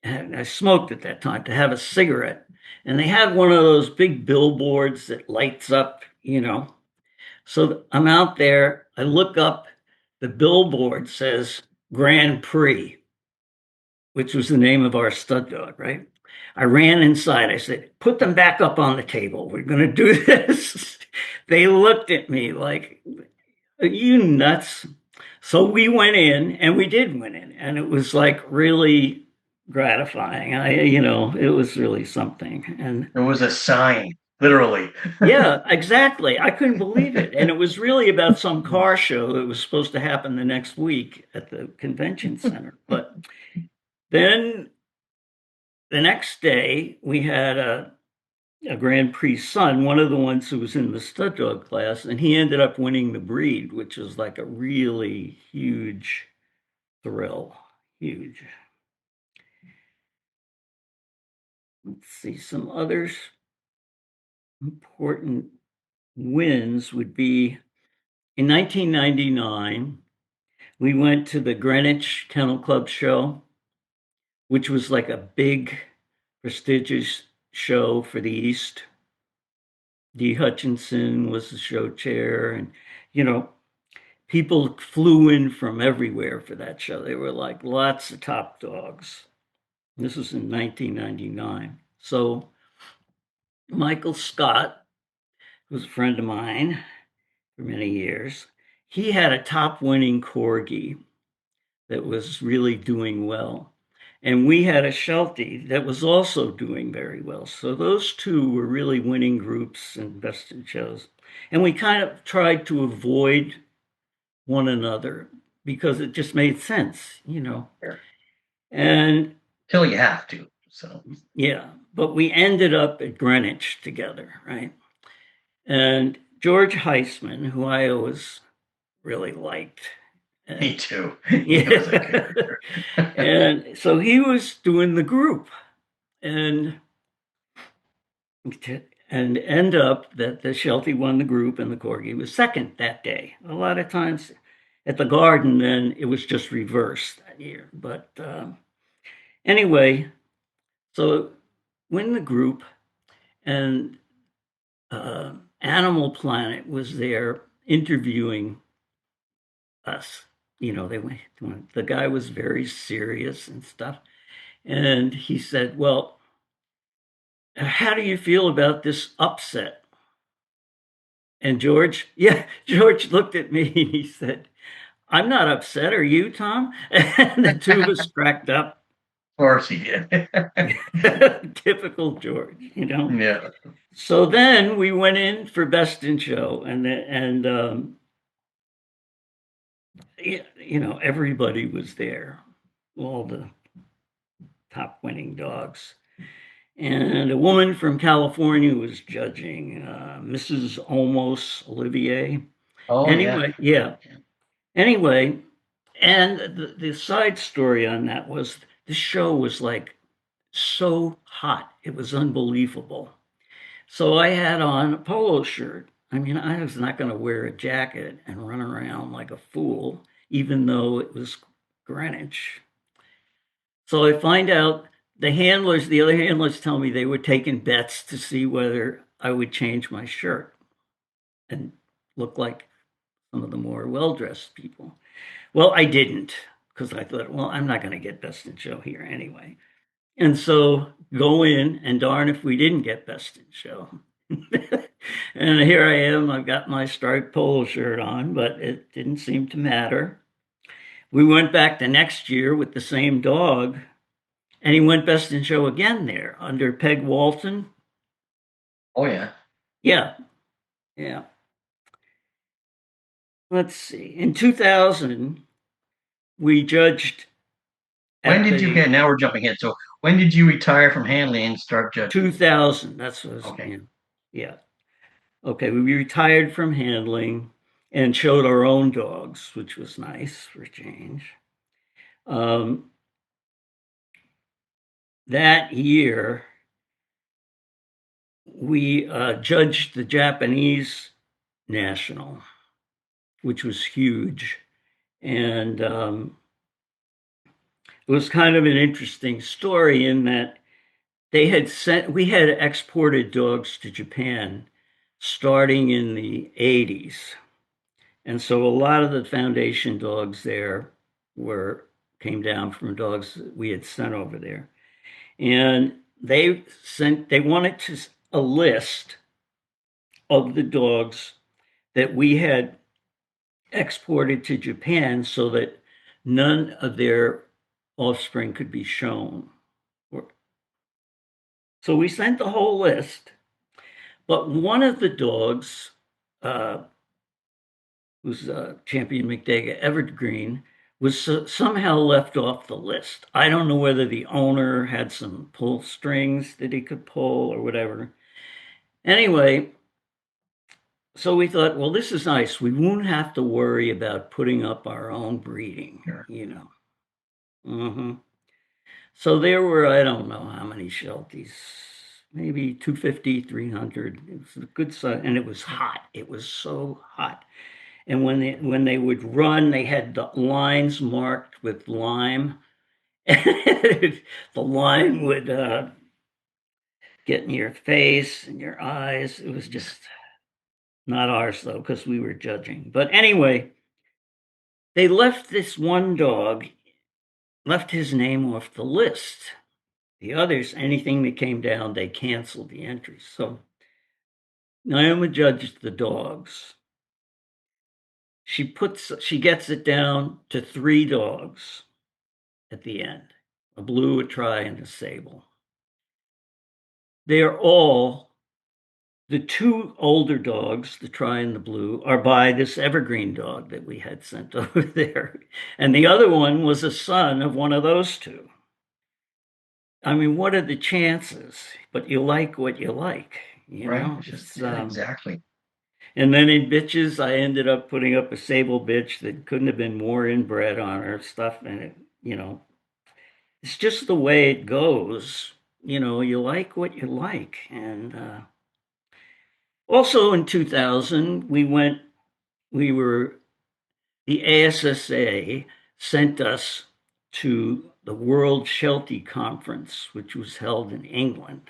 and I smoked at that time to have a cigarette. And they had one of those big billboards that lights up. So I'm out there. I look up. The billboard says Grand Prix, which was the name of our stud dog, right? I ran inside. I said, put them back up on the table. We're going to do this. They looked at me like, are you nuts? So we went in and we did win in. And it was like really gratifying. It was really something. And It was a sign, literally. yeah, exactly. I couldn't believe it. And it was really about some car show that was supposed to happen the next week at the convention center. But then the next day, we had a Grand Prix son, one of the ones who was in the stud dog class, and he ended up winning the breed, which was like a really huge thrill. Huge. Let's see, some others important wins would be in 1999, we went to the Greenwich Kennel Club show, which was like a big, prestigious show for the East. D. Hutchinson was the show chair, and you know, people flew in from everywhere for that show. There were like lots of top dogs. This was in 1999. So Michael Scott, who was a friend of mine for many years, he had a top winning corgi that was really doing well. And we had a Sheltie that was also doing very well. So those two were really winning groups and best in shows. And we kind of tried to avoid one another because it just made sense. Sure. And Till you have to. So yeah, but we ended up at Greenwich together, right? And George Heisman, who I always really liked. me too. He was a Yeah. character. And so he was doing the group and end up that the Sheltie won the group and the Corgi was second that day. A lot of times at the Garden, then it was just reversed that year. But anyway, so win the group, and Animal Planet was there interviewing us. The guy was very serious and stuff. And he said, well, how do you feel about this upset? And George looked at me and he said, I'm not upset. Are you, Tom? And the two of us cracked up. Of course he did. Typical George, Yeah. So then we went in for Best in Show, and everybody was there, all the top winning dogs. And a woman from California was judging, Mrs. Olmos Olivier. Oh, Anyway, yeah. Anyway, and the side story on that was the show was like so hot. It was unbelievable. So I had on a polo shirt. I mean, I was not going to wear a jacket and run around like a fool, even though it was Greenwich. So I find out the other handlers tell me they were taking bets to see whether I would change my shirt and look like some of the more well-dressed people. Well, I didn't, because I thought, well, I'm not going to get Best in Show here anyway. And so go in, and darn if we didn't get Best in Show. And here I am, I've got my striped polo shirt on, but it didn't seem to matter. We went back the next year with the same dog, and he went Best in Show again there under Peg Walton. Oh, yeah. Yeah. Let's see. In 2000, we judged. When did you get? Now we're jumping ahead. So when did you retire from handling and start judging? 2000. That's what I was Okay. Yeah. Okay. We retired from handling and showed our own dogs, which was nice for a change. That year, we judged the Japanese national, which was huge. And it was kind of an interesting story in that we had exported dogs to Japan starting in the 80s. And so a lot of the foundation dogs there were came down from dogs that we had sent over there. And they wanted a list of the dogs that we had exported to Japan so that none of their offspring could be shown. So we sent the whole list, but one of the dogs, uh, who's Champion McDaga Evergreen, was somehow left off the list. I don't know whether the owner had some pull strings that he could pull or whatever. Anyway, so we thought, well, this is nice. We won't have to worry about putting up our own breeding, Sure. you know. Mm-hmm. So there were, I don't know how many Shelties, maybe 250, 300. It was a good size, and it was hot. It was so hot. And when they would run, they had the lines marked with lime. The lime would get in your face and your eyes. It was just not ours though, because we were judging. But anyway, they left this one dog, left his name off the list. The others, anything that came down, they canceled the entries. So Naomi judged the dogs. She gets it down to 3 dogs at the end: a blue, a tri, and a sable. They're all the 2 older dogs, the tri and the blue, are by this evergreen dog that we had sent over there. And the other one was a son of one of those 2. I mean, what are the chances? But you like what you like, you Right. know? It's just, yeah, exactly. And then in bitches, I ended up putting up a sable bitch that couldn't have been more inbred on her stuff. And it's just the way it goes. You like what you like. And also in 2000, the ASSA sent us to the World Sheltie Conference, which was held in England.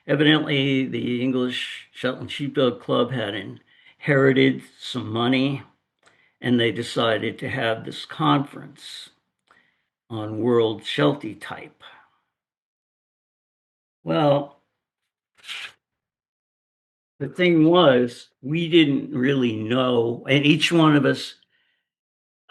Evidently, the English Shetland Sheepdog Club had inherited some money, and they decided to have this conference on World Sheltie type. Well, the thing was, we didn't really know, and each one of us,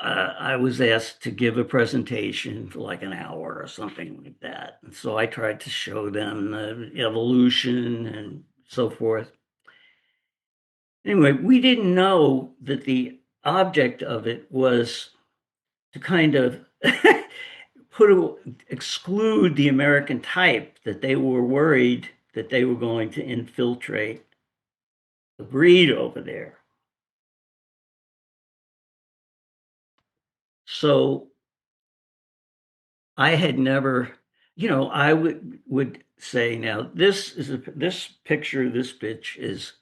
I was asked to give a presentation for like an hour or something like that. And so I tried to show them the evolution and so forth. Anyway, we didn't know that the object of it was to kind of exclude the American type, that they were worried that they were going to infiltrate the breed over there. So I had never, I would say now this picture, this bitch is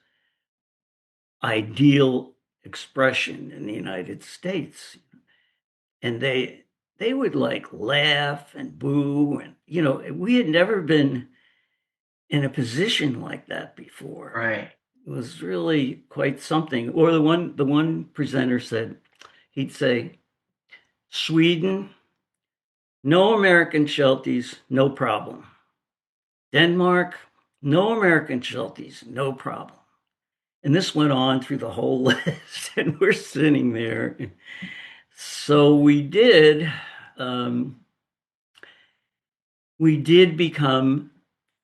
ideal expression in the United States, and they would like laugh and boo, and we had never been in a position like that before. Right. It was really quite something. Or the one presenter said, he'd say, Sweden, no American Shelties, no problem. Denmark, no American Shelties, no problem. And this went on through the whole list, and we're sitting there. So we did become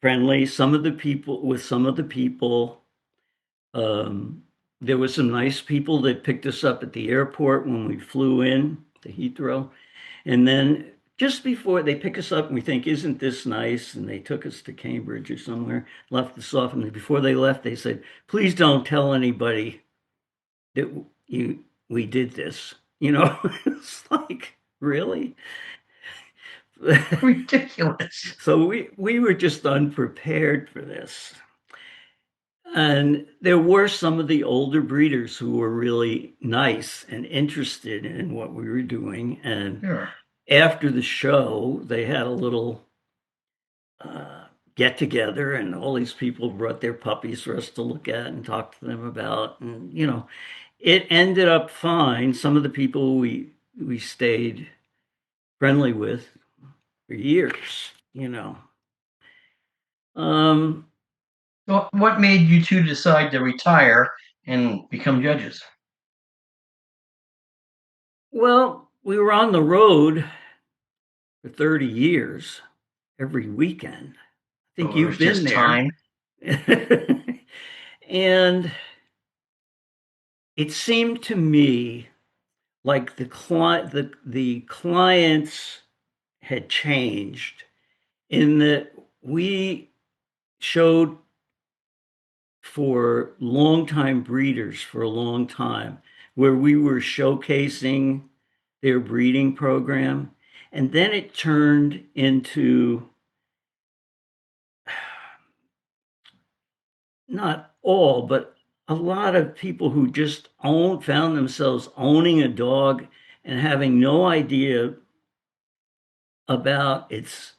friendly. With some of the people. There were some nice people that picked us up at the airport when we flew in to Heathrow. And then just before they pick us up, and we think, isn't this nice? And they took us to Cambridge or somewhere, left us off. And before they left, they said, please don't tell anybody that we did this. It's like, really? Ridiculous. So we were just unprepared for this. And there were some of the older breeders who were really nice and interested in what we were doing. And Sure. after the show, they had a little get together, and all these people brought their puppies for us to look at and talk to them about. And, it ended up fine. Some of the people we we stayed friendly with for years, you know. Um, So what made you two decide to retire and become judges? well, we were on the road for 30 years every weekend. I think So it you've was been just there. time. And it seemed to me like the clients had changed in that we showed for longtime breeders for a long time, where we were showcasing their breeding program. And then it turned into not all, but a lot of people who just found themselves owning a dog and having no idea about its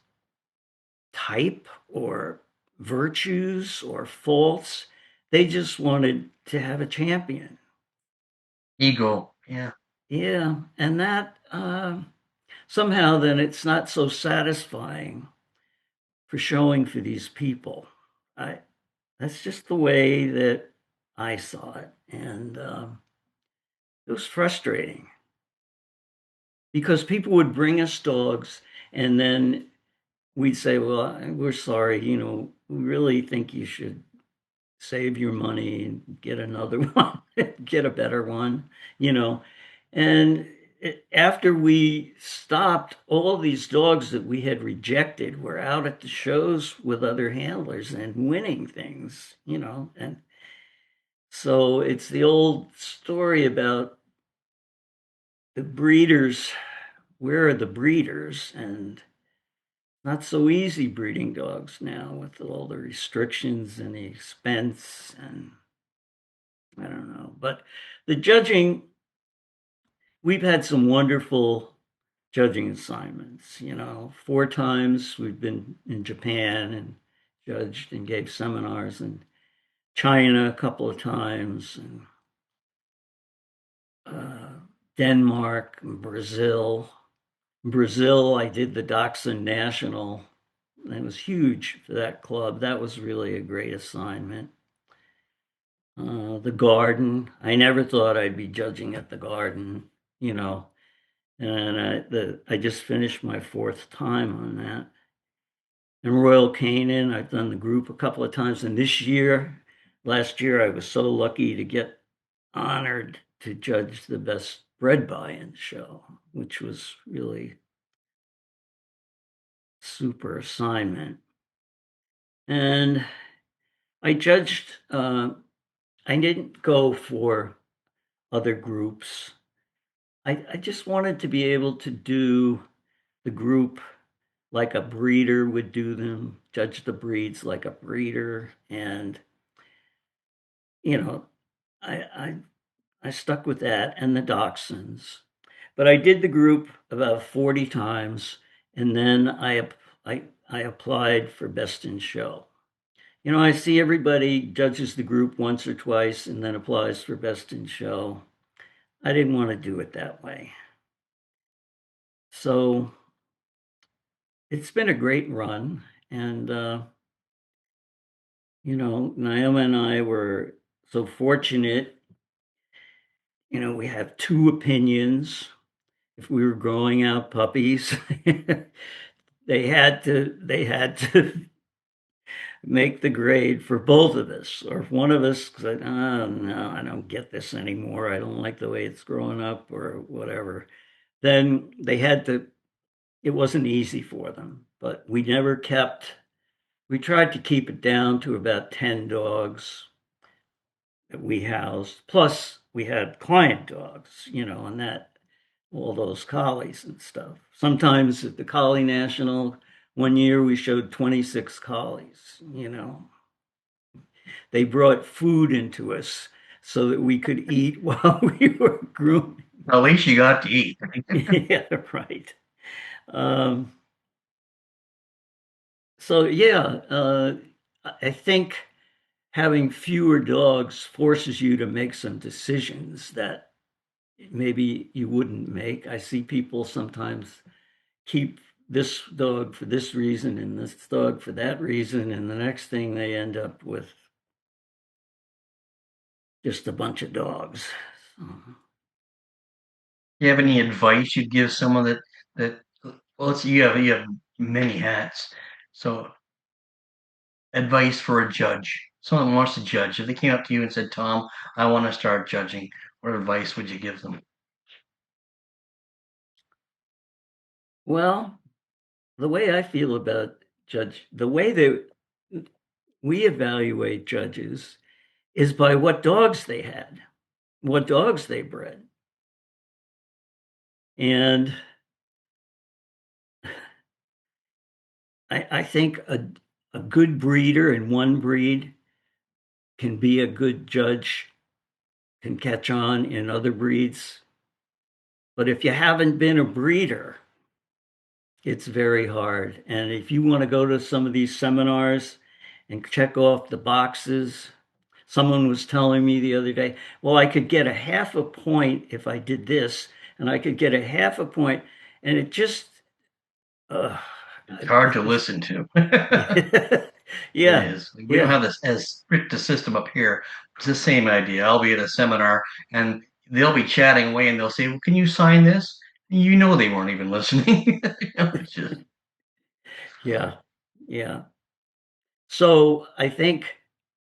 type or virtues or faults. They just wanted to have a champion. Ego. Yeah. Yeah, and that somehow then it's not so satisfying for showing for these people. I That's just the way that I saw it, and it was frustrating because people would bring us dogs, and then we'd say, "Well, we're sorry, we really think you should save your money and get another one, get a better one, you know." And after we stopped, all these dogs that we had rejected were out at the shows with other handlers and winning things, and so it's the old story about the breeders. Where are the breeders? And not so easy breeding dogs now with all the restrictions and the expense and I don't know. But the judging, we've had some wonderful judging assignments. 4 times we've been in Japan and judged and gave seminars in China a couple of times and uh, Denmark and Brazil. Brazil, I did the Dachshund National. It was huge for that club. That was really a great assignment. The Garden. I never thought I'd be judging at the Garden, you know, and I just finished my fourth time on that. And Royal Canin, I've done the group a couple of times, and last year, I was so lucky to get honored to judge the best bred buy-in show, which was really super assignment. And I judged. I didn't go for other groups. I just wanted to be able to do the group like a breeder would do them, judge the breeds like a breeder, and you know, I I, I stuck with that and the dachshunds. But I did the group about 40 times, and then I applied for best in show. I see everybody judges the group once or twice and then applies for best in show. I didn't want to do it that way. So it's been a great run. And, Naomi and I were so fortunate. We have two opinions. If we were growing out puppies, they had to make the grade for both of us. Or if one of us said, "Oh, no, I don't get this anymore. I don't like the way it's growing up," or whatever, then it wasn't easy for them. But we tried to keep it down to about 10 dogs that we housed. Plus, we had client dogs, and all those collies and stuff. Sometimes at the Collie National, one year we showed 26 collies. They brought food into us so that we could eat while we were grooming. At least you got to eat. Yeah, right. Um, so yeah, I think having fewer dogs forces you to make some decisions that maybe you wouldn't make. I see people sometimes keep this dog for this reason and this dog for that reason, and the next thing they end up with just a bunch of dogs. So, You have any advice you'd give someone that well, let's you have many hats. So advice for a judge, someone who wants to judge. If they came up to you and said, "Tom, I want to start judging," what advice would you give them? well, the way I feel about the way that we evaluate judges is by what dogs they had, what dogs they bred. And I think a good breeder in one breed can be a good judge, can catch on in other breeds. But if you haven't been a breeder, it's very hard. And if you want to go to some of these seminars and check off the boxes, someone was telling me the other day, well, I could get a half a point if I did this, and I could get a half a point, and it just, uh, It's hard it's to just, listen to. It yeah, is. We don't yeah, have this as strict a system up here. It's the same idea. I'll be at a seminar and they'll be chatting away and they'll say, "Well, can you sign this?" You know they weren't even listening. It's just yeah, yeah. So I think,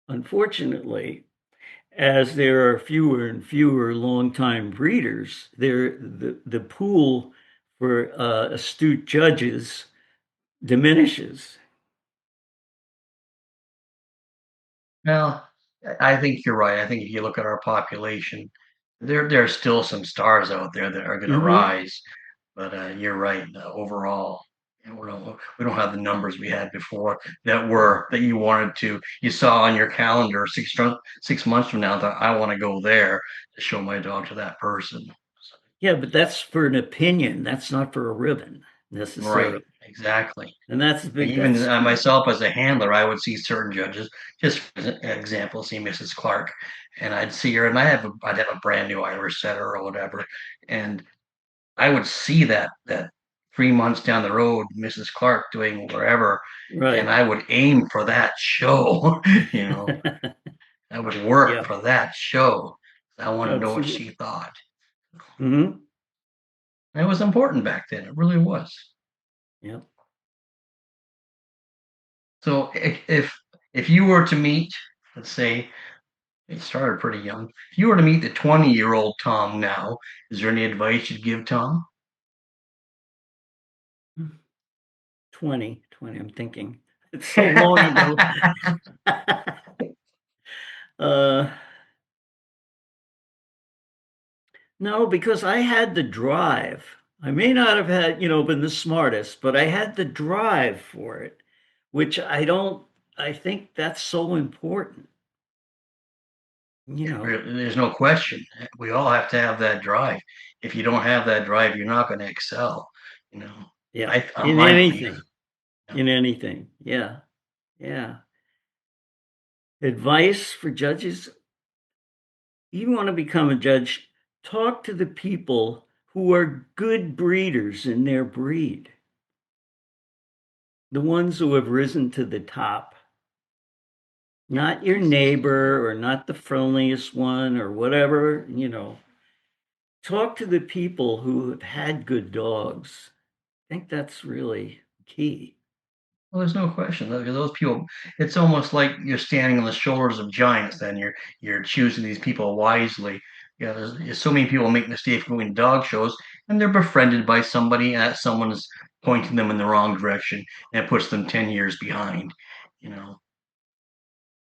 unfortunately, as there are fewer and fewer longtime breeders, the pool for astute judges diminishes. well, I think you're right. I think if you look at our population, there are still some stars out there that are going to Hmm. rise. But you're right. Overall, we don't have the numbers we had before that you wanted to. You saw on your calendar 6 months from now that I want to go there to show my dog to that person. Yeah, but that's for an opinion. That's not for a ribbon Right, necessarily. exactly. And that's a big, Even that's true. myself as a handler, I would see certain judges. Just for example, see Mrs. Clark, and I'd see her, and I'd have a brand new Irish setter or whatever, and I would see that 3 months down the road, Mrs. Clark doing wherever, and Right. I would aim for that show. you know, I would work Yeah, for that show. I wanted to know what she absolutely. thought. Hmm. And it was important back then. It really was. Yeah. So if you were to meet, let's say, it started pretty young. If you were to meet the 20-year-old Tom now, is there any advice you'd give Tom? 20, I'm thinking. It's so long ago. Uh, no, because I had the drive. I may not have had, been the smartest, but I had the drive for it, which I think that's so important, you know. There's no question. We all have to have that drive. If you don't have that drive, you're not going to excel. You know, Yeah, on in my belief. anything, Yeah. in anything. Yeah, yeah. Advice for judges, you want to become a judge, talk to the people who are good breeders in their breed, the ones who have risen to the top, not your neighbor or not the friendliest one or whatever, talk to the people who have had good dogs. I think that's really key. Well, there's no question because those people. It's almost like you're standing on the shoulders of giants. Then you're choosing these people wisely. There's so many people make mistakes going to dog shows, and they're befriended by somebody, and that someone's pointing them in the wrong direction, and it puts them 10 years behind. You know,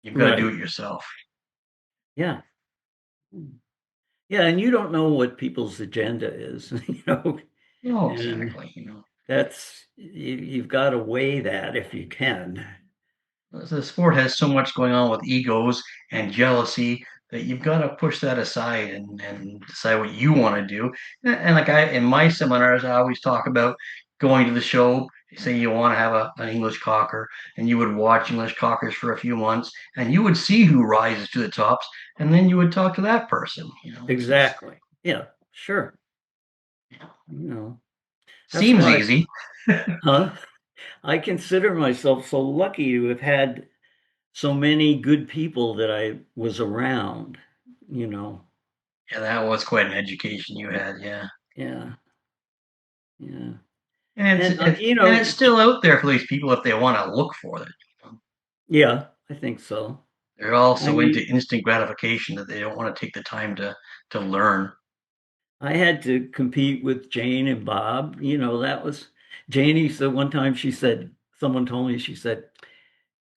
you've got to do Right. it yourself. Yeah. Yeah, and you don't know what people's agenda is, No, and exactly. you've got to weigh that if you can. The sport has so much going on with egos and jealousy that you've got to push that aside and decide what you want to do. And like in my seminars, I always talk about going to the show. Say you want to have an English cocker, and you would watch English cockers for a few months, and you would see who rises to the tops, and then you would talk to that person. It's Exactly. Yeah, Sure. You know, that's Seems why, easy. huh? I consider myself so lucky to have had so many good people that I was around, you know. Yeah, that was quite an education you had. Yeah, Yeah, yeah. and And and it's still out there for these people if they want to look for it. yeah, I think so. They're all I so into mean, instant gratification that they don't want to take the time to learn. I had to compete with Jane and Bob. That was Janie said one time she said, someone told me, she said,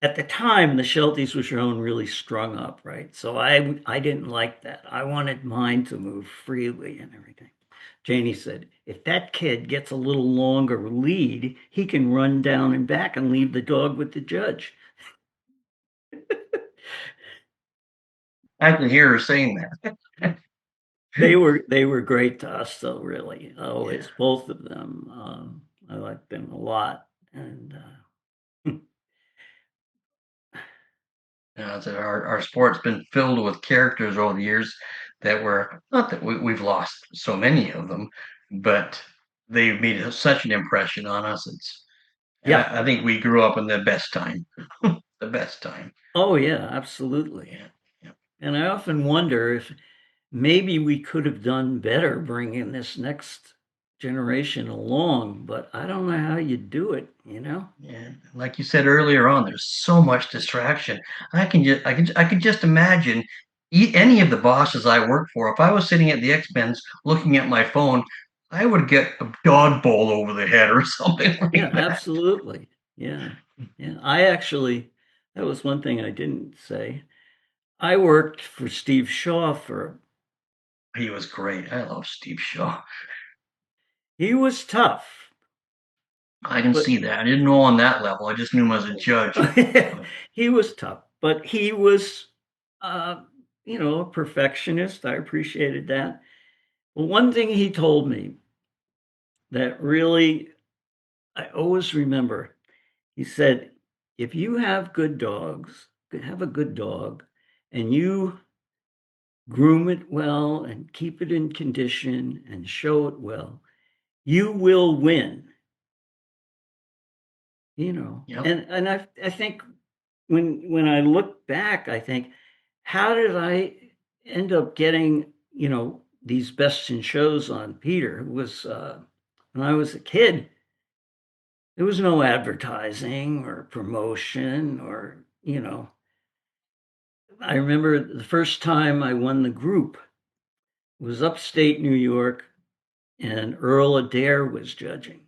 at the time the Shelties were shown really strung up, right? So I didn't like that. I wanted mine to move freely and everything. Janie said, if that kid gets a little longer lead, he can run down and back and leave the dog with the judge. I can hear her saying that. They were great to us, though, really. Yeah. Always, both of them. I liked them a lot, and So our sport's been filled with characters over the years that were not that we've lost so many of them, but they've made such an impression on us. yeah. I think we grew up in the best time, the best time. Oh, yeah, absolutely. Yeah, yeah, And I often wonder if maybe we could have done better bringing this next generation along, but I don't know how you do it, you know? yeah. Like you said earlier on, there's so much distraction. I can just imagine any of the bosses I work for. If I was sitting at the X-Men's looking at my phone, I would get a dog bowl over the head or something Yeah, like that. absolutely. Yeah. Yeah. That was one thing I didn't say. I worked for Steve Shaw He was great. I love Steve Shaw. he was tough, I can but see that. I didn't know on that level. I just knew him as a judge. But he was tough, but he was, uh, a perfectionist. I appreciated that. Well, one thing he told me that really I always remember, he said, if you have good dogs, have a good dog, and you groom it well and keep it in condition and show it well, you will win, yep, And I think when I look back, I think, how did I end up getting, these best in shows on Peter? It was when I was a kid, there was no advertising or promotion or, I remember the first time I won the group was upstate New York and Earl Adair was judging.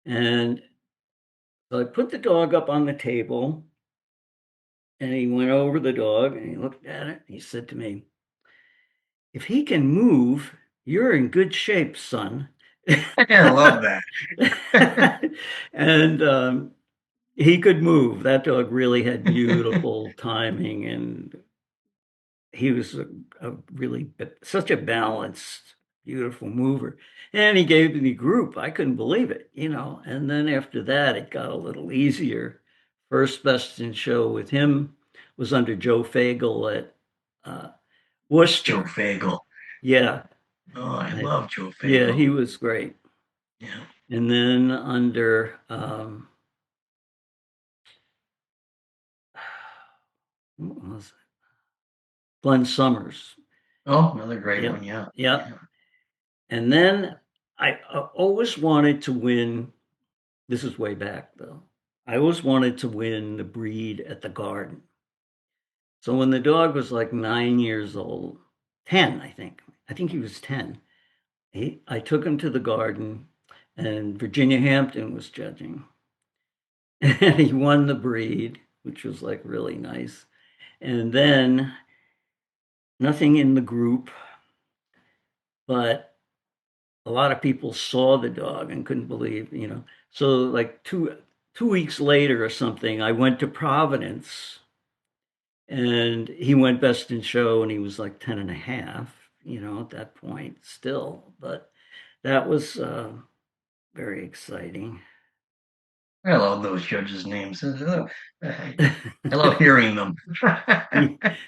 And so I put the dog up on the table and he went over the dog and he looked at it. And he said to me, if he can move, you're in good shape, son. I love that. And he could move. That dog really had beautiful timing, and he was a really such a balanced, beautiful mover. And he gave me group. I couldn't believe it, And then after that, it got a little easier. First best in show with him was under Joe Fagel at uh, Joe Worcester. Fagel. Yeah, Oh, I I, love Joe yeah, Fagel. he was great. Yeah. And then under what was it? Glenn Summers. Oh, another great one. Yep, Yeah. yep. Yeah. And then I always wanted to win. This is way back though. I always wanted to win the breed at the garden. So when the dog was like 9 years old, 10, I think. I think he was 10. I took him to the garden and Virginia Hampton was judging. And he won the breed, which was like really nice. And then nothing in the group, but a lot of people saw the dog and couldn't believe. So like two weeks later or something, I went to Providence and he went best in show and he was like 10 and a half, at that point still. But that was very exciting. I love those judges' names. I love hearing them.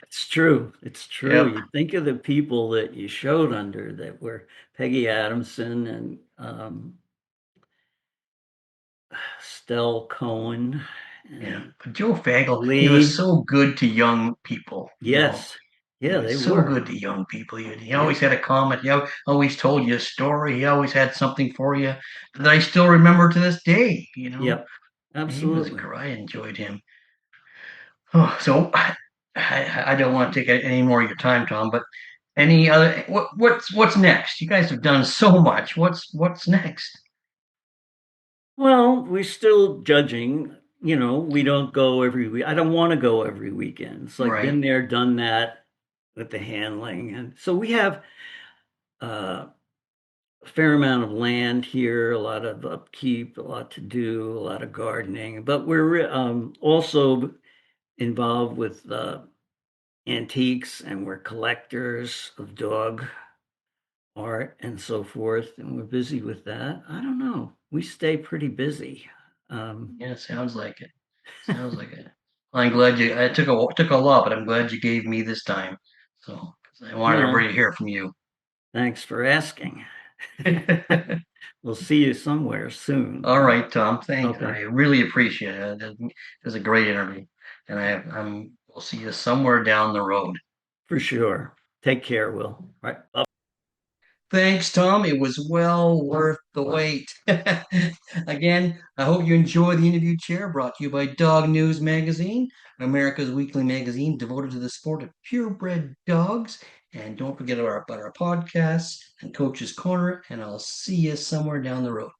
It's true. It's true. Yep. You think of the people that you showed under that were Peggy Adamson and Stell Cohen Yeah. and But Joe Fagel, he was Lee. so good to young people, you know. Yes. He Yeah, was they so were. good to young people. He always Yep. had a comment. Always told you a story. He always had something for you that I still remember to this day, you know. Yep. He was, Absolutely. I enjoyed him. Oh, so I don't want to take any more of your time, Tom, but any other, what's next? You guys have done so much. What's next? Well, we're still judging. We don't go every week. I don't want to go every weekend. It's like Right. been there, done that with the handling. And so we have uh, a fair amount of land here, a lot of upkeep, a lot to do, a lot of gardening. But we're also involved with antiques and we're collectors of dog art and so forth. And we're busy with that. I don't know. We stay pretty busy. Um, Yeah, sounds like it. Sounds like it. Well, I'm glad you. I took a lot, but I'm glad you gave me this time. So 'cause I wanted everybody well, to hear from you. thanks for asking. We'll see you somewhere soon. All right, Tom. Thanks. Okay, I really appreciate it. It was a great interview, and we'll see you somewhere down the road. for sure. Take care, Will. Right. Thanks, Tom. It was well worth the wait. Again, I hope you enjoy the interview chair brought to you by Dog News Magazine, America's weekly magazine devoted to the sport of purebred dogs. And don't forget about our podcasts and Coach's Corner, and I'll see you somewhere down the road.